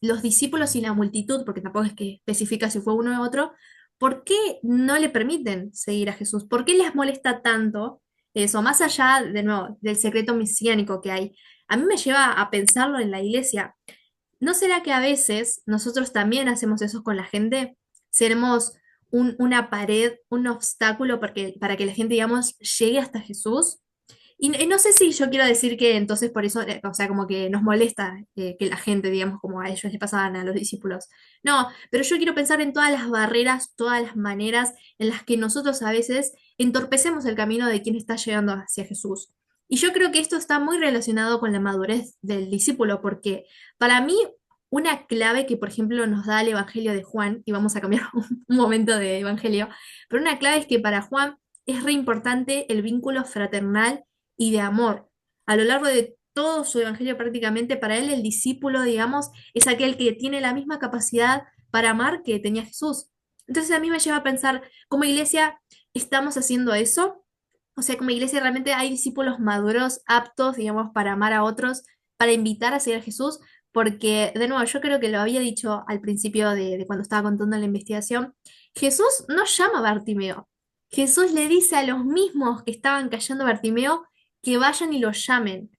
los discípulos y la multitud, porque tampoco es que especifica si fue uno u otro, por qué no le permiten seguir a Jesús? ¿Por qué les molesta tanto eso? Más allá, de nuevo, del secreto mesiánico que hay, a mí me lleva a pensarlo en la iglesia. ¿No será que a veces nosotros también hacemos eso con la gente? Seremos una pared, un obstáculo para que la gente, digamos, llegue hasta Jesús. Y no sé si yo quiero decir que entonces por eso, o sea, como que nos molesta que la gente, digamos, como a ellos les pasaban a los discípulos. No, pero yo quiero pensar en todas las barreras, todas las maneras en las que nosotros a veces entorpecemos el camino de quien está llegando hacia Jesús. Y yo creo que esto está muy relacionado con la madurez del discípulo, porque para mí una clave que, por ejemplo, nos da el Evangelio de Juan, y vamos a cambiar un momento de Evangelio, pero una clave es que para Juan es re importante el vínculo fraternal y de amor. A lo largo de todo su evangelio prácticamente, para él el discípulo, digamos, es aquel que tiene la misma capacidad para amar que tenía Jesús. Entonces a mí me lleva a pensar, como iglesia, ¿estamos haciendo eso? O sea, como iglesia realmente hay discípulos maduros, aptos, digamos, para amar a otros, para invitar a seguir a Jesús, porque, de nuevo, yo creo que lo había dicho al principio de cuando estaba contando la investigación, Jesús no llama a Bartimeo. Jesús le dice a los mismos que estaban callando a Bartimeo que vayan y lo llamen.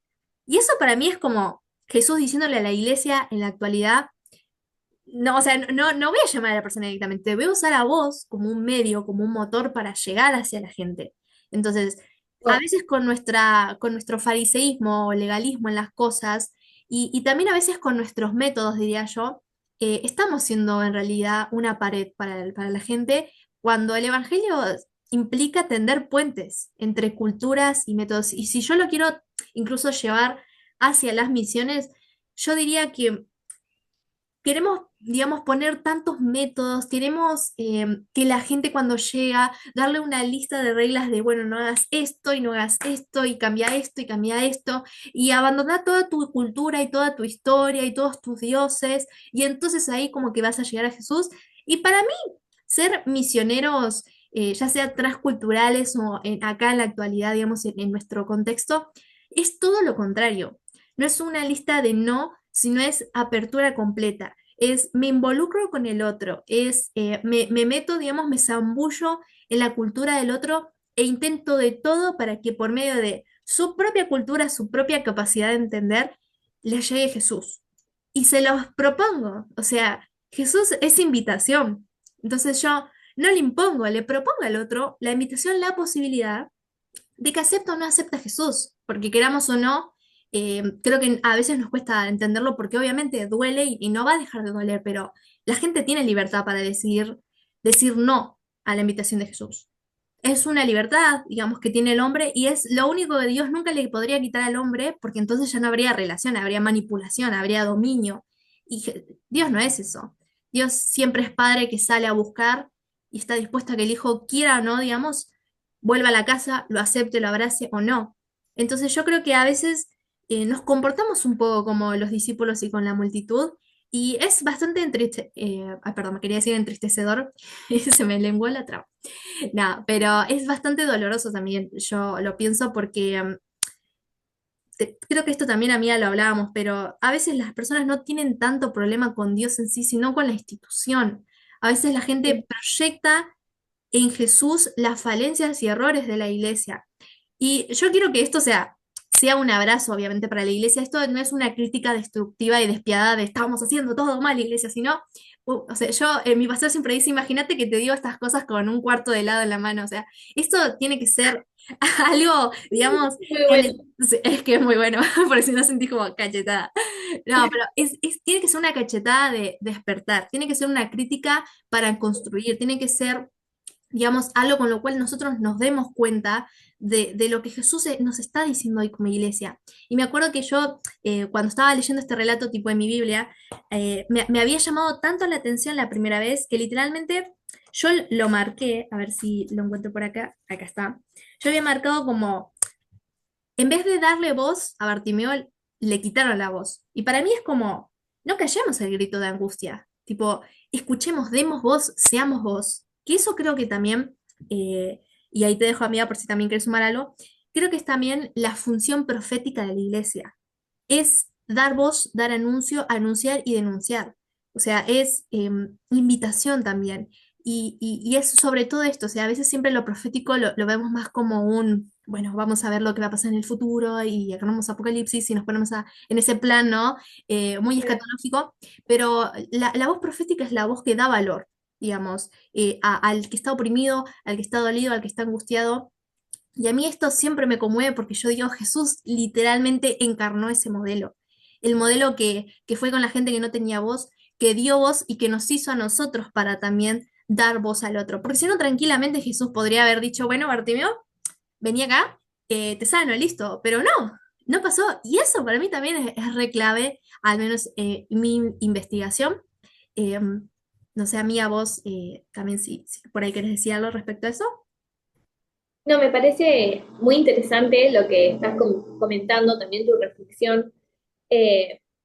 Y eso para mí es como Jesús diciéndole a la iglesia en la actualidad, no, o sea, no voy a llamar a la persona directamente, voy a usar a vos como un medio, como un motor para llegar hacia la gente. Entonces, a Oh, veces con nuestro fariseísmo o legalismo en las cosas, y también a veces con nuestros métodos, diría yo, estamos siendo en realidad una pared para la gente, cuando el evangelio implica tender puentes entre culturas y métodos. Y si yo lo quiero incluso llevar hacia las misiones, yo diría que queremos, digamos, poner tantos métodos, queremos que la gente cuando llega, darle una lista de reglas de, bueno, no hagas esto y no hagas esto y cambia esto, y abandonar toda tu cultura y toda tu historia y todos tus dioses, y entonces ahí como que vas a llegar a Jesús. Y para mí, ser misioneros, ya sea transculturales o acá en la actualidad, digamos, en nuestro contexto, es todo lo contrario. No es una lista de no, sino es apertura completa. Es me involucro con el otro, me meto, digamos, me zambullo en la cultura del otro e intento de todo para que por medio de su propia cultura, su propia capacidad de entender, le llegue Jesús. Y se los propongo, o sea, Jesús es invitación. Entonces yo no le impongo, le propongo al otro la invitación, la posibilidad de que acepta o no acepta a Jesús, porque queramos o no, creo que a veces nos cuesta entenderlo porque obviamente duele y no va a dejar de doler, pero la gente tiene libertad para decidir decir no a la invitación de Jesús. Es una libertad, digamos, que tiene el hombre y es lo único que Dios nunca le podría quitar al hombre porque entonces ya no habría relación, habría manipulación, habría dominio. Y Dios no es eso. Dios siempre es padre que sale a buscar y está dispuesto a que el hijo quiera o no, digamos, vuelva a la casa, lo acepte, lo abrace o no. Entonces yo creo que a veces nos comportamos un poco como los discípulos y con la multitud, y es bastante perdón, me quería decir entristecedor, se me lenguó la traba. No, pero es bastante doloroso también, yo lo pienso porque creo que esto también a mí ya lo hablábamos, pero a veces las personas no tienen tanto problema con Dios en sí, sino con la institución. A veces la gente sí. proyecta en Jesús las falencias y errores de la iglesia. Y yo quiero que esto sea un abrazo, obviamente, para la iglesia. Esto no es una crítica destructiva y despiadada de estamos haciendo todo mal, iglesia, sino, o sea, mi pastor siempre dice, imagínate que te digo estas cosas con un cuarto de helado en la mano. O sea, esto tiene que ser algo, digamos, Muy bueno. sí, es que es muy bueno, por si no sentís como cachetada. No, pero tiene que ser una cachetada de despertar, tiene que ser una crítica para construir, tiene que ser, digamos, algo con lo cual nosotros nos demos cuenta de lo que Jesús nos está diciendo hoy como iglesia. Y me acuerdo que yo, cuando estaba leyendo este relato tipo en mi Biblia, me había llamado tanto la atención la primera vez que literalmente yo lo marqué, a ver si lo encuentro por acá, acá está. Yo había marcado como, en vez de darle voz a Bartimeo, le quitaron la voz. Y para mí es como, no callemos el grito de angustia. Tipo, escuchemos, demos voz, seamos voz. Que eso creo que también, eh, y ahí te dejo amiga por si también quieres sumar algo, creo que es también la función profética de la iglesia. Es dar voz, dar anuncio, anunciar y denunciar. O sea, es invitación también. Y es sobre todo esto, o sea, a veces siempre lo profético lo vemos más como un, bueno, vamos a ver lo que va a pasar en el futuro y agarramos Apocalipsis y nos ponemos en ese plan, ¿no? Muy escatológico, pero la voz profética es la voz que da valor. digamos, al que está oprimido, al que está dolido, al que está angustiado. Y a mí esto siempre me conmueve porque yo digo, Jesús literalmente encarnó ese modelo, el modelo que fue con la gente que no tenía voz, que dio voz y que nos hizo a nosotros para también dar voz al otro. Porque si no, tranquilamente Jesús podría haber dicho, bueno, Bartimeo, vení acá, te sano, listo, pero no, no pasó. Y eso para mí también es re clave, al menos mi investigación. Eh, no sé, a mí a vos también si por ahí querés decir algo respecto a eso. No, me parece muy interesante lo que estás comentando, también tu reflexión.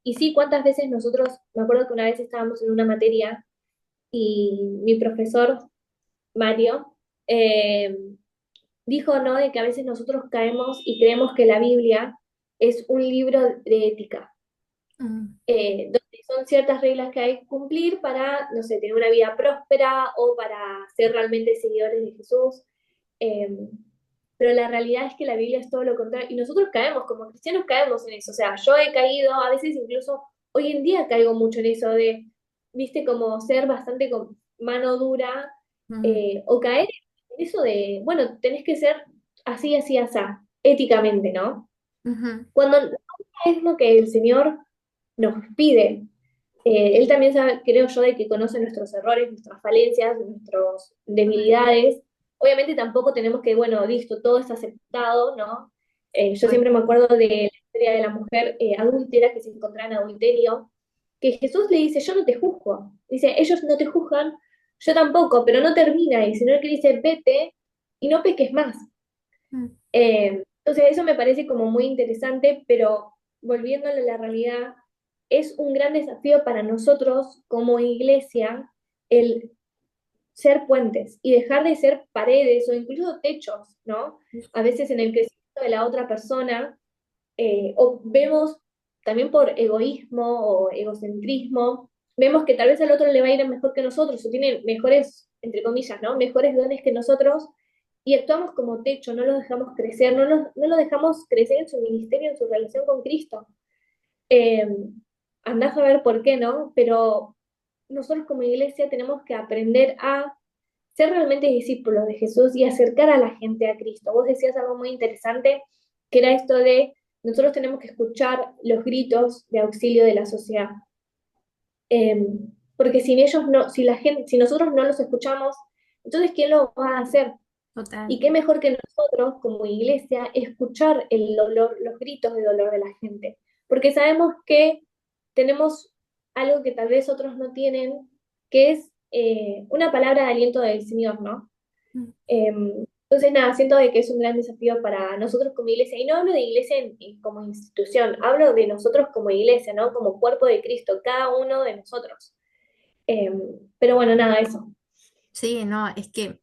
Y sí, cuántas veces nosotros, me acuerdo que una vez estábamos en una materia y mi profesor, Mario, eh, dijo, ¿no?, de que a veces nosotros caemos y creemos que la Biblia es un libro de ética, Mm, donde son ciertas reglas que hay que cumplir para, no sé, tener una vida próspera o para ser realmente seguidores de Jesús. Eh, pero la realidad es que la Biblia es todo lo contrario, y nosotros caemos, como cristianos caemos en eso, o sea, yo he caído, a veces incluso hoy en día caigo mucho en eso de, viste, como ser bastante con mano dura, mm, o caer en eso de, bueno, tenés que ser así, así, así, éticamente, ¿no? ujú. Cuando no es lo que el Señor nos pide. Él también sabe, creo yo, de que conoce nuestros errores, nuestras falencias, nuestras debilidades. Obviamente tampoco tenemos que, bueno, listo, todo es aceptado, ¿no? Yo Bueno, siempre me acuerdo de la historia de la mujer adúltera que se encontraba en adulterio, que Jesús le dice, yo no te juzgo. Dice, ellos no te juzgan, yo tampoco, pero no termina. Y el Señor que dice, vete y no peques más. mm, Entonces eso me parece como muy interesante, pero volviéndolo a la realidad, es un gran desafío para nosotros como iglesia el ser puentes y dejar de ser paredes o incluso techos, ¿no? A veces en el crecimiento de la otra persona, o vemos también por egoísmo o egocentrismo, vemos que tal vez al otro le va a ir mejor que nosotros o tiene mejores, entre comillas, ¿no? Mejores dones que nosotros y actuamos como techo, no lo dejamos crecer, no lo dejamos crecer en su ministerio, en su relación con Cristo. Eh, Andás a ver por qué, ¿no? Pero nosotros como iglesia tenemos que aprender a ser realmente discípulos de Jesús y acercar a la gente a Cristo. Vos decías algo muy interesante, que era esto de nosotros tenemos que escuchar los gritos de auxilio de la sociedad. Eh, Porque sin ellos no, si la gente, si nosotros no los escuchamos, entonces ¿quién lo va a hacer? total. Y qué mejor que nosotros, como iglesia, escuchar el dolor, los gritos de dolor de la gente. Porque sabemos que tenemos algo que tal vez otros no tienen, que es una palabra de aliento del Señor, ¿no? Mm, Entonces, nada, siento de que es un gran desafío para nosotros como iglesia. Y no hablo de iglesia como institución, hablo de nosotros como iglesia, ¿no? Como cuerpo de Cristo, cada uno de nosotros. Em, pero bueno, nada, eso. sí, no, es que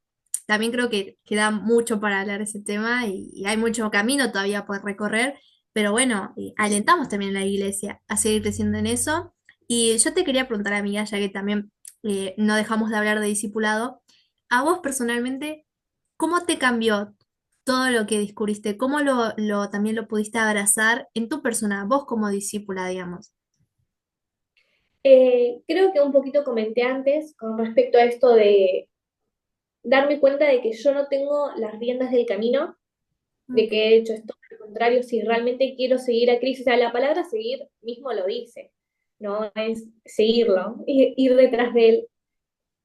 también creo que queda mucho para hablar de ese tema y hay mucho camino todavía por recorrer, pero bueno, alentamos también a la iglesia a seguir creciendo en eso. Y yo te quería preguntar, amiga, ya que también no dejamos de hablar de discipulado, a vos personalmente, ¿cómo te cambió todo lo que descubriste? ¿Cómo también lo pudiste abrazar en tu persona, vos como discípula, digamos? Creo que un poquito comenté antes con respecto a esto de darme cuenta de que yo no tengo las riendas del camino, de Mm, que he hecho esto, al contrario, si realmente quiero seguir a Cristo, o sea, la palabra seguir mismo lo dice, ¿no? Es seguirlo, ir detrás de él.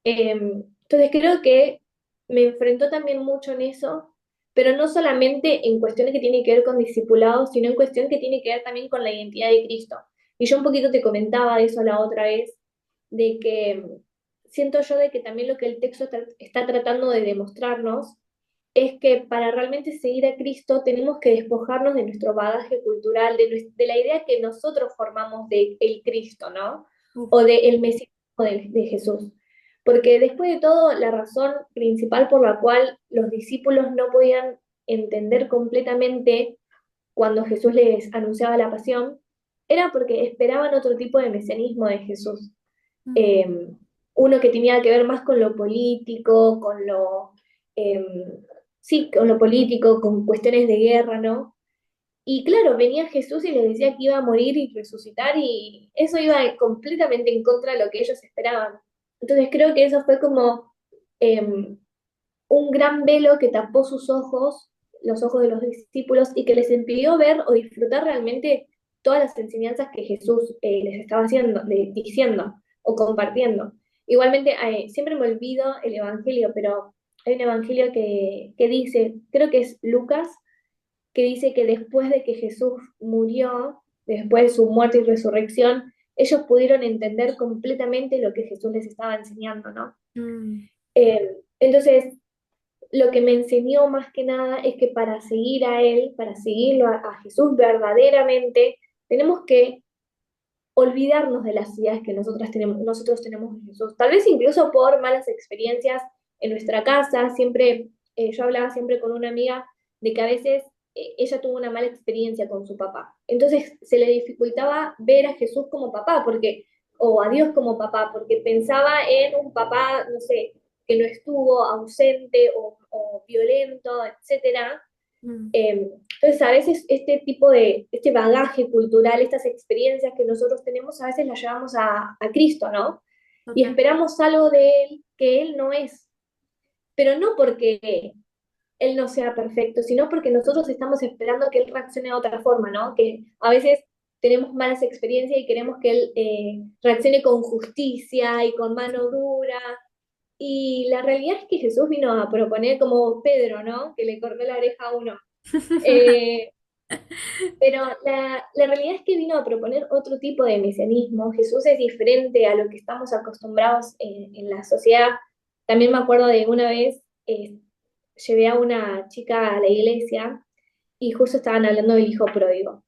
Entonces creo que me enfrentó también mucho en eso, pero no solamente en cuestiones que tienen que ver con discipulado, sino en cuestión que tiene que ver también con la identidad de Cristo. Y yo un poquito te comentaba de eso la otra vez, de que siento yo de que también lo que el texto está tratando de demostrarnos es que para realmente seguir a Cristo tenemos que despojarnos de nuestro bagaje cultural, de la idea que nosotros formamos de el Cristo, ¿no? uf, O de el Mesías de Jesús. Porque después de todo, la razón principal por la cual los discípulos no podían entender completamente cuando Jesús les anunciaba la pasión, era porque esperaban otro tipo de mesianismo de Jesús. mm, Eh, Uno que tenía que ver más con lo político, con lo, eh, sí, con lo político, con cuestiones de guerra, ¿no? Y claro, venía Jesús y les decía que iba a morir y resucitar y eso iba completamente en contra de lo que ellos esperaban. Entonces creo que eso fue como em, un gran velo que tapó sus ojos, los ojos de los discípulos, y que les impidió ver o disfrutar realmente todas las enseñanzas que Jesús les estaba diciendo o compartiendo. Igualmente, siempre me olvido el Evangelio, pero hay un Evangelio que dice, creo que es Lucas, que dice que después de que Jesús murió, después de su muerte y resurrección, ellos pudieron entender completamente lo que Jesús les estaba enseñando, ¿no? Mm, Entonces, lo que me enseñó más que nada es que para seguir a Él, para seguirlo a Jesús verdaderamente, tenemos que olvidarnos de las ideas que nosotros tenemos de Jesús. Tal vez incluso por malas experiencias en nuestra casa. Siempre, yo hablaba siempre con una amiga de que a veces ella tuvo una mala experiencia con su papá. Entonces se le dificultaba ver a Jesús como papá, porque, o a Dios como papá, porque pensaba en un papá, no sé, que no estuvo, ausente o violento, etcétera. mm, Entonces, a veces este bagaje cultural, estas experiencias que nosotros tenemos, a veces las llevamos a Cristo, ¿no? Y total. esperamos algo de Él que Él no es, pero no porque Él no sea perfecto, sino porque nosotros estamos esperando que Él reaccione de otra forma, ¿no? Que a veces tenemos malas experiencias y queremos que Él reaccione con justicia y con mano dura. Y la realidad es que Jesús vino a proponer como Pedro, ¿no? Que le cortó la oreja a uno. Eh, pero la realidad es que vino a proponer otro tipo de mesianismo. Jesús es diferente a lo que estamos acostumbrados en la sociedad. También me acuerdo de una vez, llevé a una chica a la iglesia y justo estaban hablando del hijo pródigo.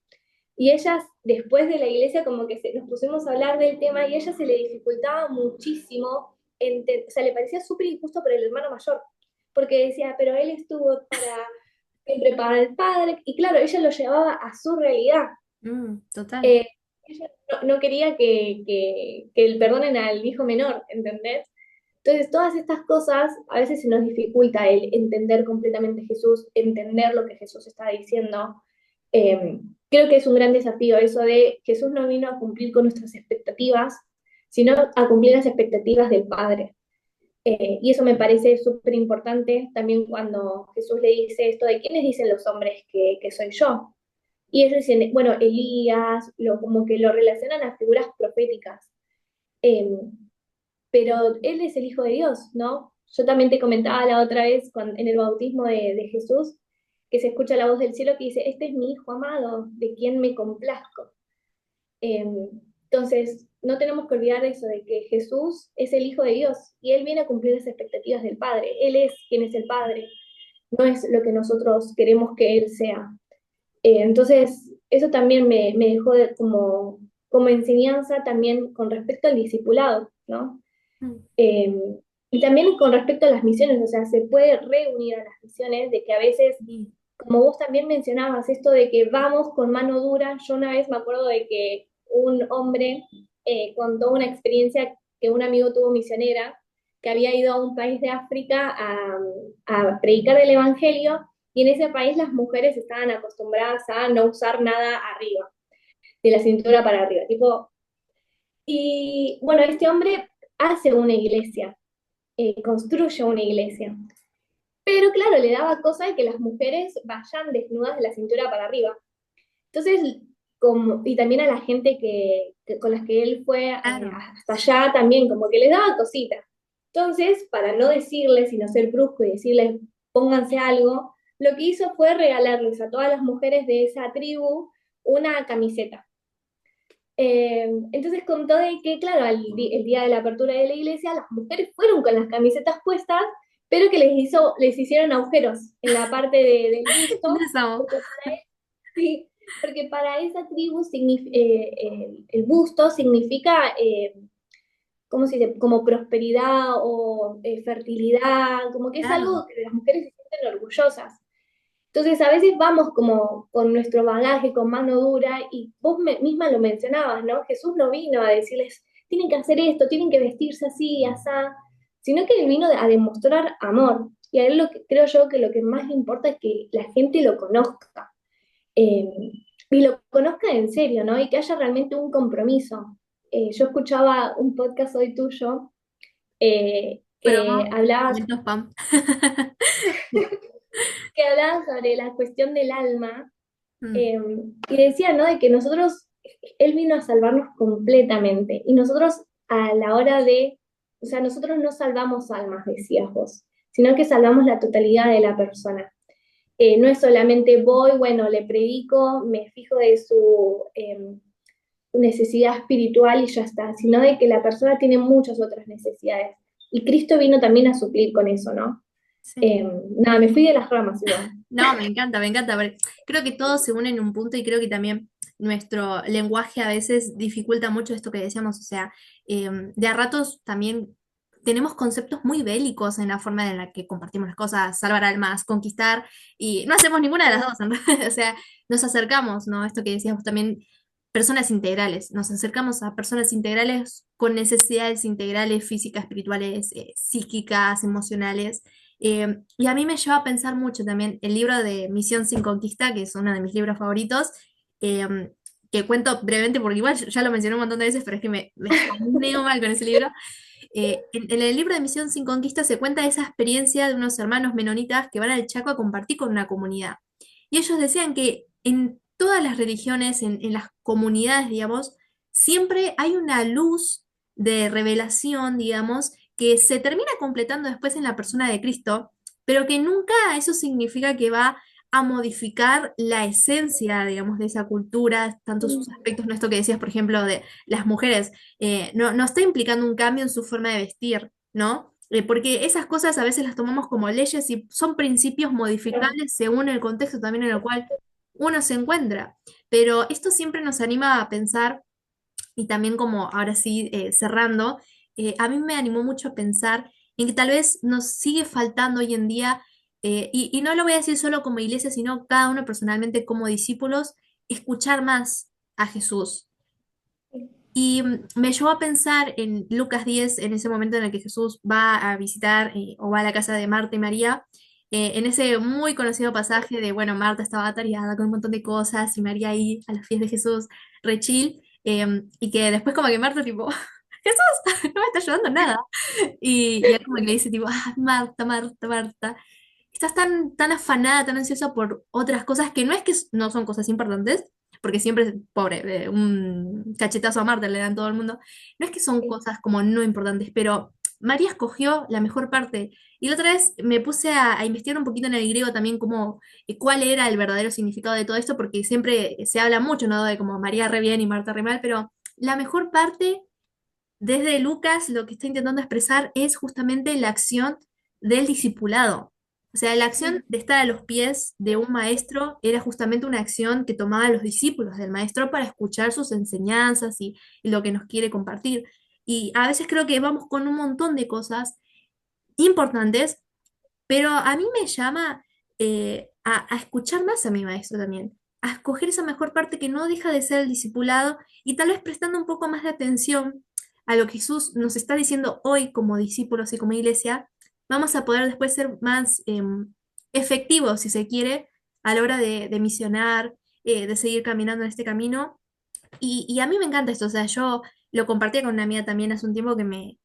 Y ellas, después de la iglesia, como que nos pusimos a hablar del tema y a ella se le dificultaba muchísimo, o sea, le parecía súper injusto para el hermano mayor, porque decía, pero él estuvo siempre para el padre, y claro, ella lo llevaba a su realidad. Total. Eh, Ella no quería que le perdonen al hijo menor, ¿entendés? Entonces, todas estas cosas a veces se nos dificulta el entender completamente a Jesús, entender lo que Jesús está diciendo. Creo que es un gran desafío eso de Jesús no vino a cumplir con nuestras expectativas, sino a cumplir las expectativas del Padre. Y eso me parece súper importante también cuando Jesús le dice esto de quiénes dicen los hombres que soy yo. Y ellos dicen, bueno, Elías, como que lo relacionan a figuras proféticas. Eh, pero él es el Hijo de Dios, ¿no? Yo también te comentaba la otra vez en el bautismo de Jesús, que se escucha la voz del cielo que dice, este es mi Hijo amado, de quien me complazco. Eh, entonces, no tenemos que olvidar eso, de que Jesús es el Hijo de Dios y Él viene a cumplir las expectativas del Padre. Él es quien es el Padre, no es lo que nosotros queremos que Él sea. Entonces, eso también me dejó como enseñanza también con respecto al discipulado, ¿no? Mm, Eh, y también con respecto a las misiones, o sea, se puede reunir a las misiones, de que a veces, sí. como vos también mencionabas, esto de que vamos con mano dura, yo una vez me acuerdo de que un hombre contó una experiencia que un amigo tuvo misionera, que había ido a un país de África a predicar el Evangelio, y en ese país las mujeres estaban acostumbradas a no usar nada arriba, de la cintura para arriba, tipo, y bueno, este hombre hace una iglesia, construye una iglesia. Pero claro, le daba cosa de que las mujeres vayan desnudas de la cintura para arriba. Entonces, y también a la gente con las que él fue Claro. hasta allá también, como que les daba cosita. Entonces, para no decirles, sino ser brusco y decirles, pónganse algo, lo que hizo fue regalarles a todas las mujeres de esa tribu una camiseta. Entonces contó de que, claro, el día de la apertura de la iglesia, las mujeres fueron con las camisetas puestas, pero que les hicieron agujeros en la parte del busto, Las amo. porque sí, porque para esa tribu el busto significa, ¿cómo se dice? Como prosperidad o fertilidad, como que es Claro. algo que las mujeres se sienten orgullosas. Entonces, a veces vamos como con nuestro bagaje, con mano dura, y vos misma lo mencionabas, ¿no? Jesús no vino a decirles, tienen que hacer esto, tienen que vestirse así, asá, sino que él vino a demostrar amor. Y a él creo yo que lo que más le importa es que la gente lo conozca. eh, y lo conozca en serio, ¿no? Y que haya realmente un compromiso. Yo escuchaba un podcast hoy tuyo que Promo, hablaba, momento spam. que hablaba sobre la cuestión del alma. Mm, eh, y decía, ¿no? De que nosotros, Él vino a salvarnos completamente. Y nosotros a la hora de, o sea, nosotros no salvamos almas, decías vos, sino que salvamos la totalidad de la persona. No es solamente voy, bueno, le predico, me fijo de su necesidad espiritual y ya está, sino de que la persona tiene muchas otras necesidades. Y Cristo vino también a suplir con eso, ¿no? sí. Nada, me fui de las ramas igual. No, me encanta, me encanta. Porque creo que todo se une en un punto y creo que también nuestro lenguaje a veces dificulta mucho esto que decíamos. O sea, de a ratos también tenemos conceptos muy bélicos en la forma en la que compartimos las cosas, salvar almas, conquistar, y no hacemos ninguna de las dos, en realidad. O sea, nos acercamos, ¿no? Esto que decíamos también, personas integrales. Nos acercamos a personas integrales con necesidades integrales, físicas, espirituales, psíquicas, emocionales. Y a mí me lleva a pensar mucho también el libro de Misión sin Conquista, que es uno de mis libros favoritos, eh, que cuento brevemente porque igual ya lo mencioné un montón de veces, pero es que me espaneo mal con ese libro. En el libro de Misión sin Conquista se cuenta esa experiencia de unos hermanos menonitas que van al Chaco a compartir con una comunidad. Y ellos decían que en todas las religiones, en las comunidades, digamos, siempre hay una luz de revelación, digamos, que se termina completando después en la persona de Cristo, pero que nunca eso significa que va a modificar la esencia, digamos, de esa cultura, tanto sus aspectos, no esto que decías, por ejemplo, de las mujeres, no está implicando un cambio en su forma de vestir, ¿no? Porque esas cosas a veces las tomamos como leyes y son principios modificables según el contexto también en el cual uno se encuentra. Pero esto siempre nos anima a pensar, y también como ahora sí, cerrando, a mí me animó mucho a pensar en que tal vez nos sigue faltando hoy en día, y no lo voy a decir solo como iglesia, sino cada uno personalmente como discípulos, escuchar más a Jesús. Y me llevó a pensar en Lucas 10, en ese momento en el que Jesús va a visitar, o va a la casa de Marta y María, en ese muy conocido pasaje de, bueno, Marta estaba atareada con un montón de cosas y María ahí a los pies de Jesús, re chill, y que después como que Marta tipo, Jesús, no me está ayudando en nada. Y él como que le dice tipo, ah, Marta, Marta, Marta, estás tan afanada, tan ansiosa por otras cosas que no es que no son cosas importantes, porque siempre, pobre, un cachetazo a Marta le dan todo el mundo, no es que son cosas como no importantes, pero María escogió la mejor parte. Y la otra vez me puse a investigar un poquito en el griego también como cuál era el verdadero significado de todo esto, porque siempre se habla mucho, ¿no? De como María re bien y Marta re mal, pero la mejor parte desde Lucas lo que está intentando expresar es justamente la acción del discipulado. O sea, la acción de estar a los pies de un maestro era justamente una acción que tomaban los discípulos del maestro para escuchar sus enseñanzas y lo que nos quiere compartir. Y a veces creo que vamos con un montón de cosas importantes, pero a mí me llama, a escuchar más a mi maestro también, a escoger esa mejor parte que no deja de ser el discipulado y tal vez prestando un poco más de atención a lo que Jesús nos está diciendo hoy como discípulos y como iglesia, vamos a poder después ser más efectivos, si se quiere, a la hora de misionar, de seguir caminando en este camino. Y a mí me encanta esto, o sea, yo lo compartía con una amiga también hace un tiempo que me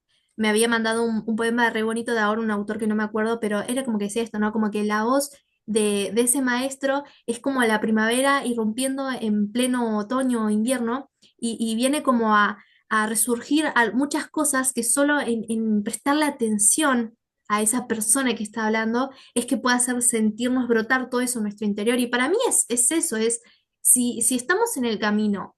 había mandado un poema re bonito de ahora un autor que no me acuerdo, pero era como que decía esto, ¿no? Como que la voz de ese maestro es como la primavera irrumpiendo en pleno otoño o invierno y viene como a resurgir muchas cosas que solo en prestarle atención a esa persona que está hablando es que puede hacer sentirnos brotar todo eso en nuestro interior. Y para mí es eso, es si estamos en el camino,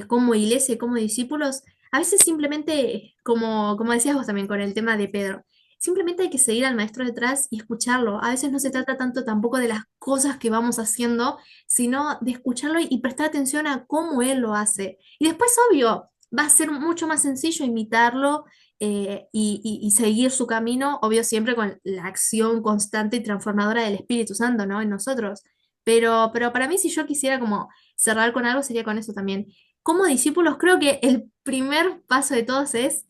como iglesia y como discípulos, a veces simplemente, como decías vos también con el tema de Pedro, simplemente hay que seguir al maestro detrás y escucharlo. A veces no se trata tanto tampoco de las cosas que vamos haciendo, sino de escucharlo y prestar atención a cómo él lo hace. Y después, obvio, va a ser mucho más sencillo imitarlo, y seguir su camino, obvio siempre con la acción constante y transformadora del Espíritu Santo, ¿no? En nosotros. Pero para mí, si yo quisiera como cerrar con algo, sería con eso también. Como discípulos, creo que el primer paso de todos es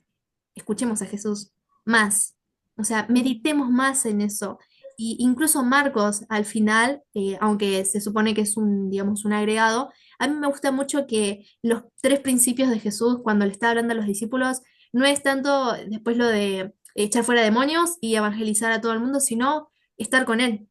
escuchemos a Jesús más. O sea, meditemos más en eso. Y incluso Marcos, al final, aunque se supone que es un, digamos, un agregado, a mí me gusta mucho que los tres principios de Jesús, cuando le está hablando a los discípulos, no es tanto después lo de echar fuera demonios y evangelizar a todo el mundo, sino estar con Él.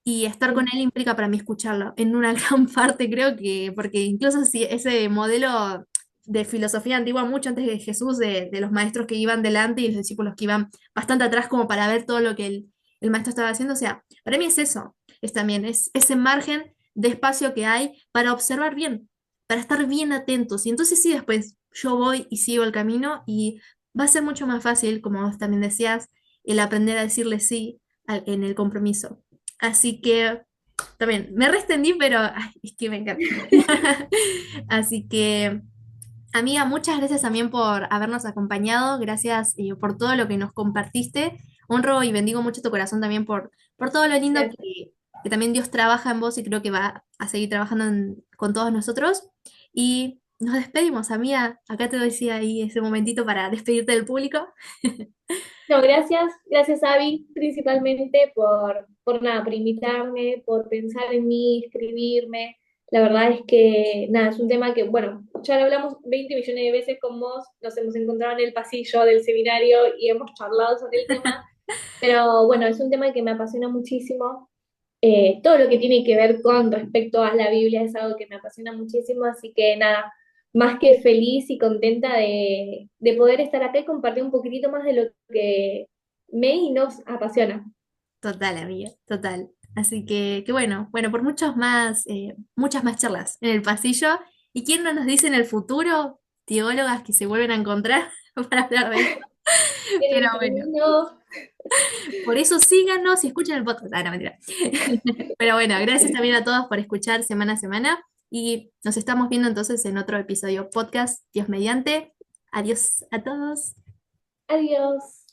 Y estar con Mm. Él implica para mí escucharlo, en una gran parte creo que, porque incluso si ese modelo de filosofía antigua, mucho antes de Jesús, de los maestros que iban delante y los discípulos que iban bastante atrás como para ver todo lo que el maestro estaba haciendo, o sea, para mí es eso, es también, es ese margen de espacio que hay para observar bien, para estar bien atentos. Y entonces sí, después yo voy y sigo el camino y va a ser mucho más fácil, como vos también decías, el aprender a decirle sí en el compromiso. Así que también me restendí, pero ay, es que me encanta. Así que, amiga, muchas gracias también por habernos acompañado. Gracias por todo lo que nos compartiste. Honro y bendigo mucho tu corazón también por todo lo lindo Gracias. que también Dios trabaja en vos y creo que va a seguir trabajando con todos nosotros. Y nos despedimos, amiga. Acá te decía ahí ese momentito para despedirte del público. No, gracias Abby, principalmente por nada, por invitarme, por pensar en mí, escribirme. La verdad es que nada, es un tema que, bueno, ya lo hablamos 20 millones de veces con vos, nos hemos encontrado en el pasillo del seminario y hemos charlado sobre el tema, pero bueno, es un tema que me apasiona muchísimo. Todo lo que tiene que ver con respecto a la Biblia es algo que me apasiona muchísimo, así que nada, más que feliz y contenta de poder estar acá y compartir un poquitito más de lo que me y nos apasiona. Total, amiga, total. Así que bueno, bueno, por muchas más charlas en el pasillo. ¿Y quién no nos dice en el futuro? Teólogas que se vuelven a encontrar para hablar de esto. En Pero el bueno, camino, por eso síganos y escuchen el podcast. Ah, no, mentira. Pero bueno, gracias también a todos por escuchar semana a semana. Y nos estamos viendo entonces en otro episodio podcast. Dios mediante. Adiós a todos. adiós.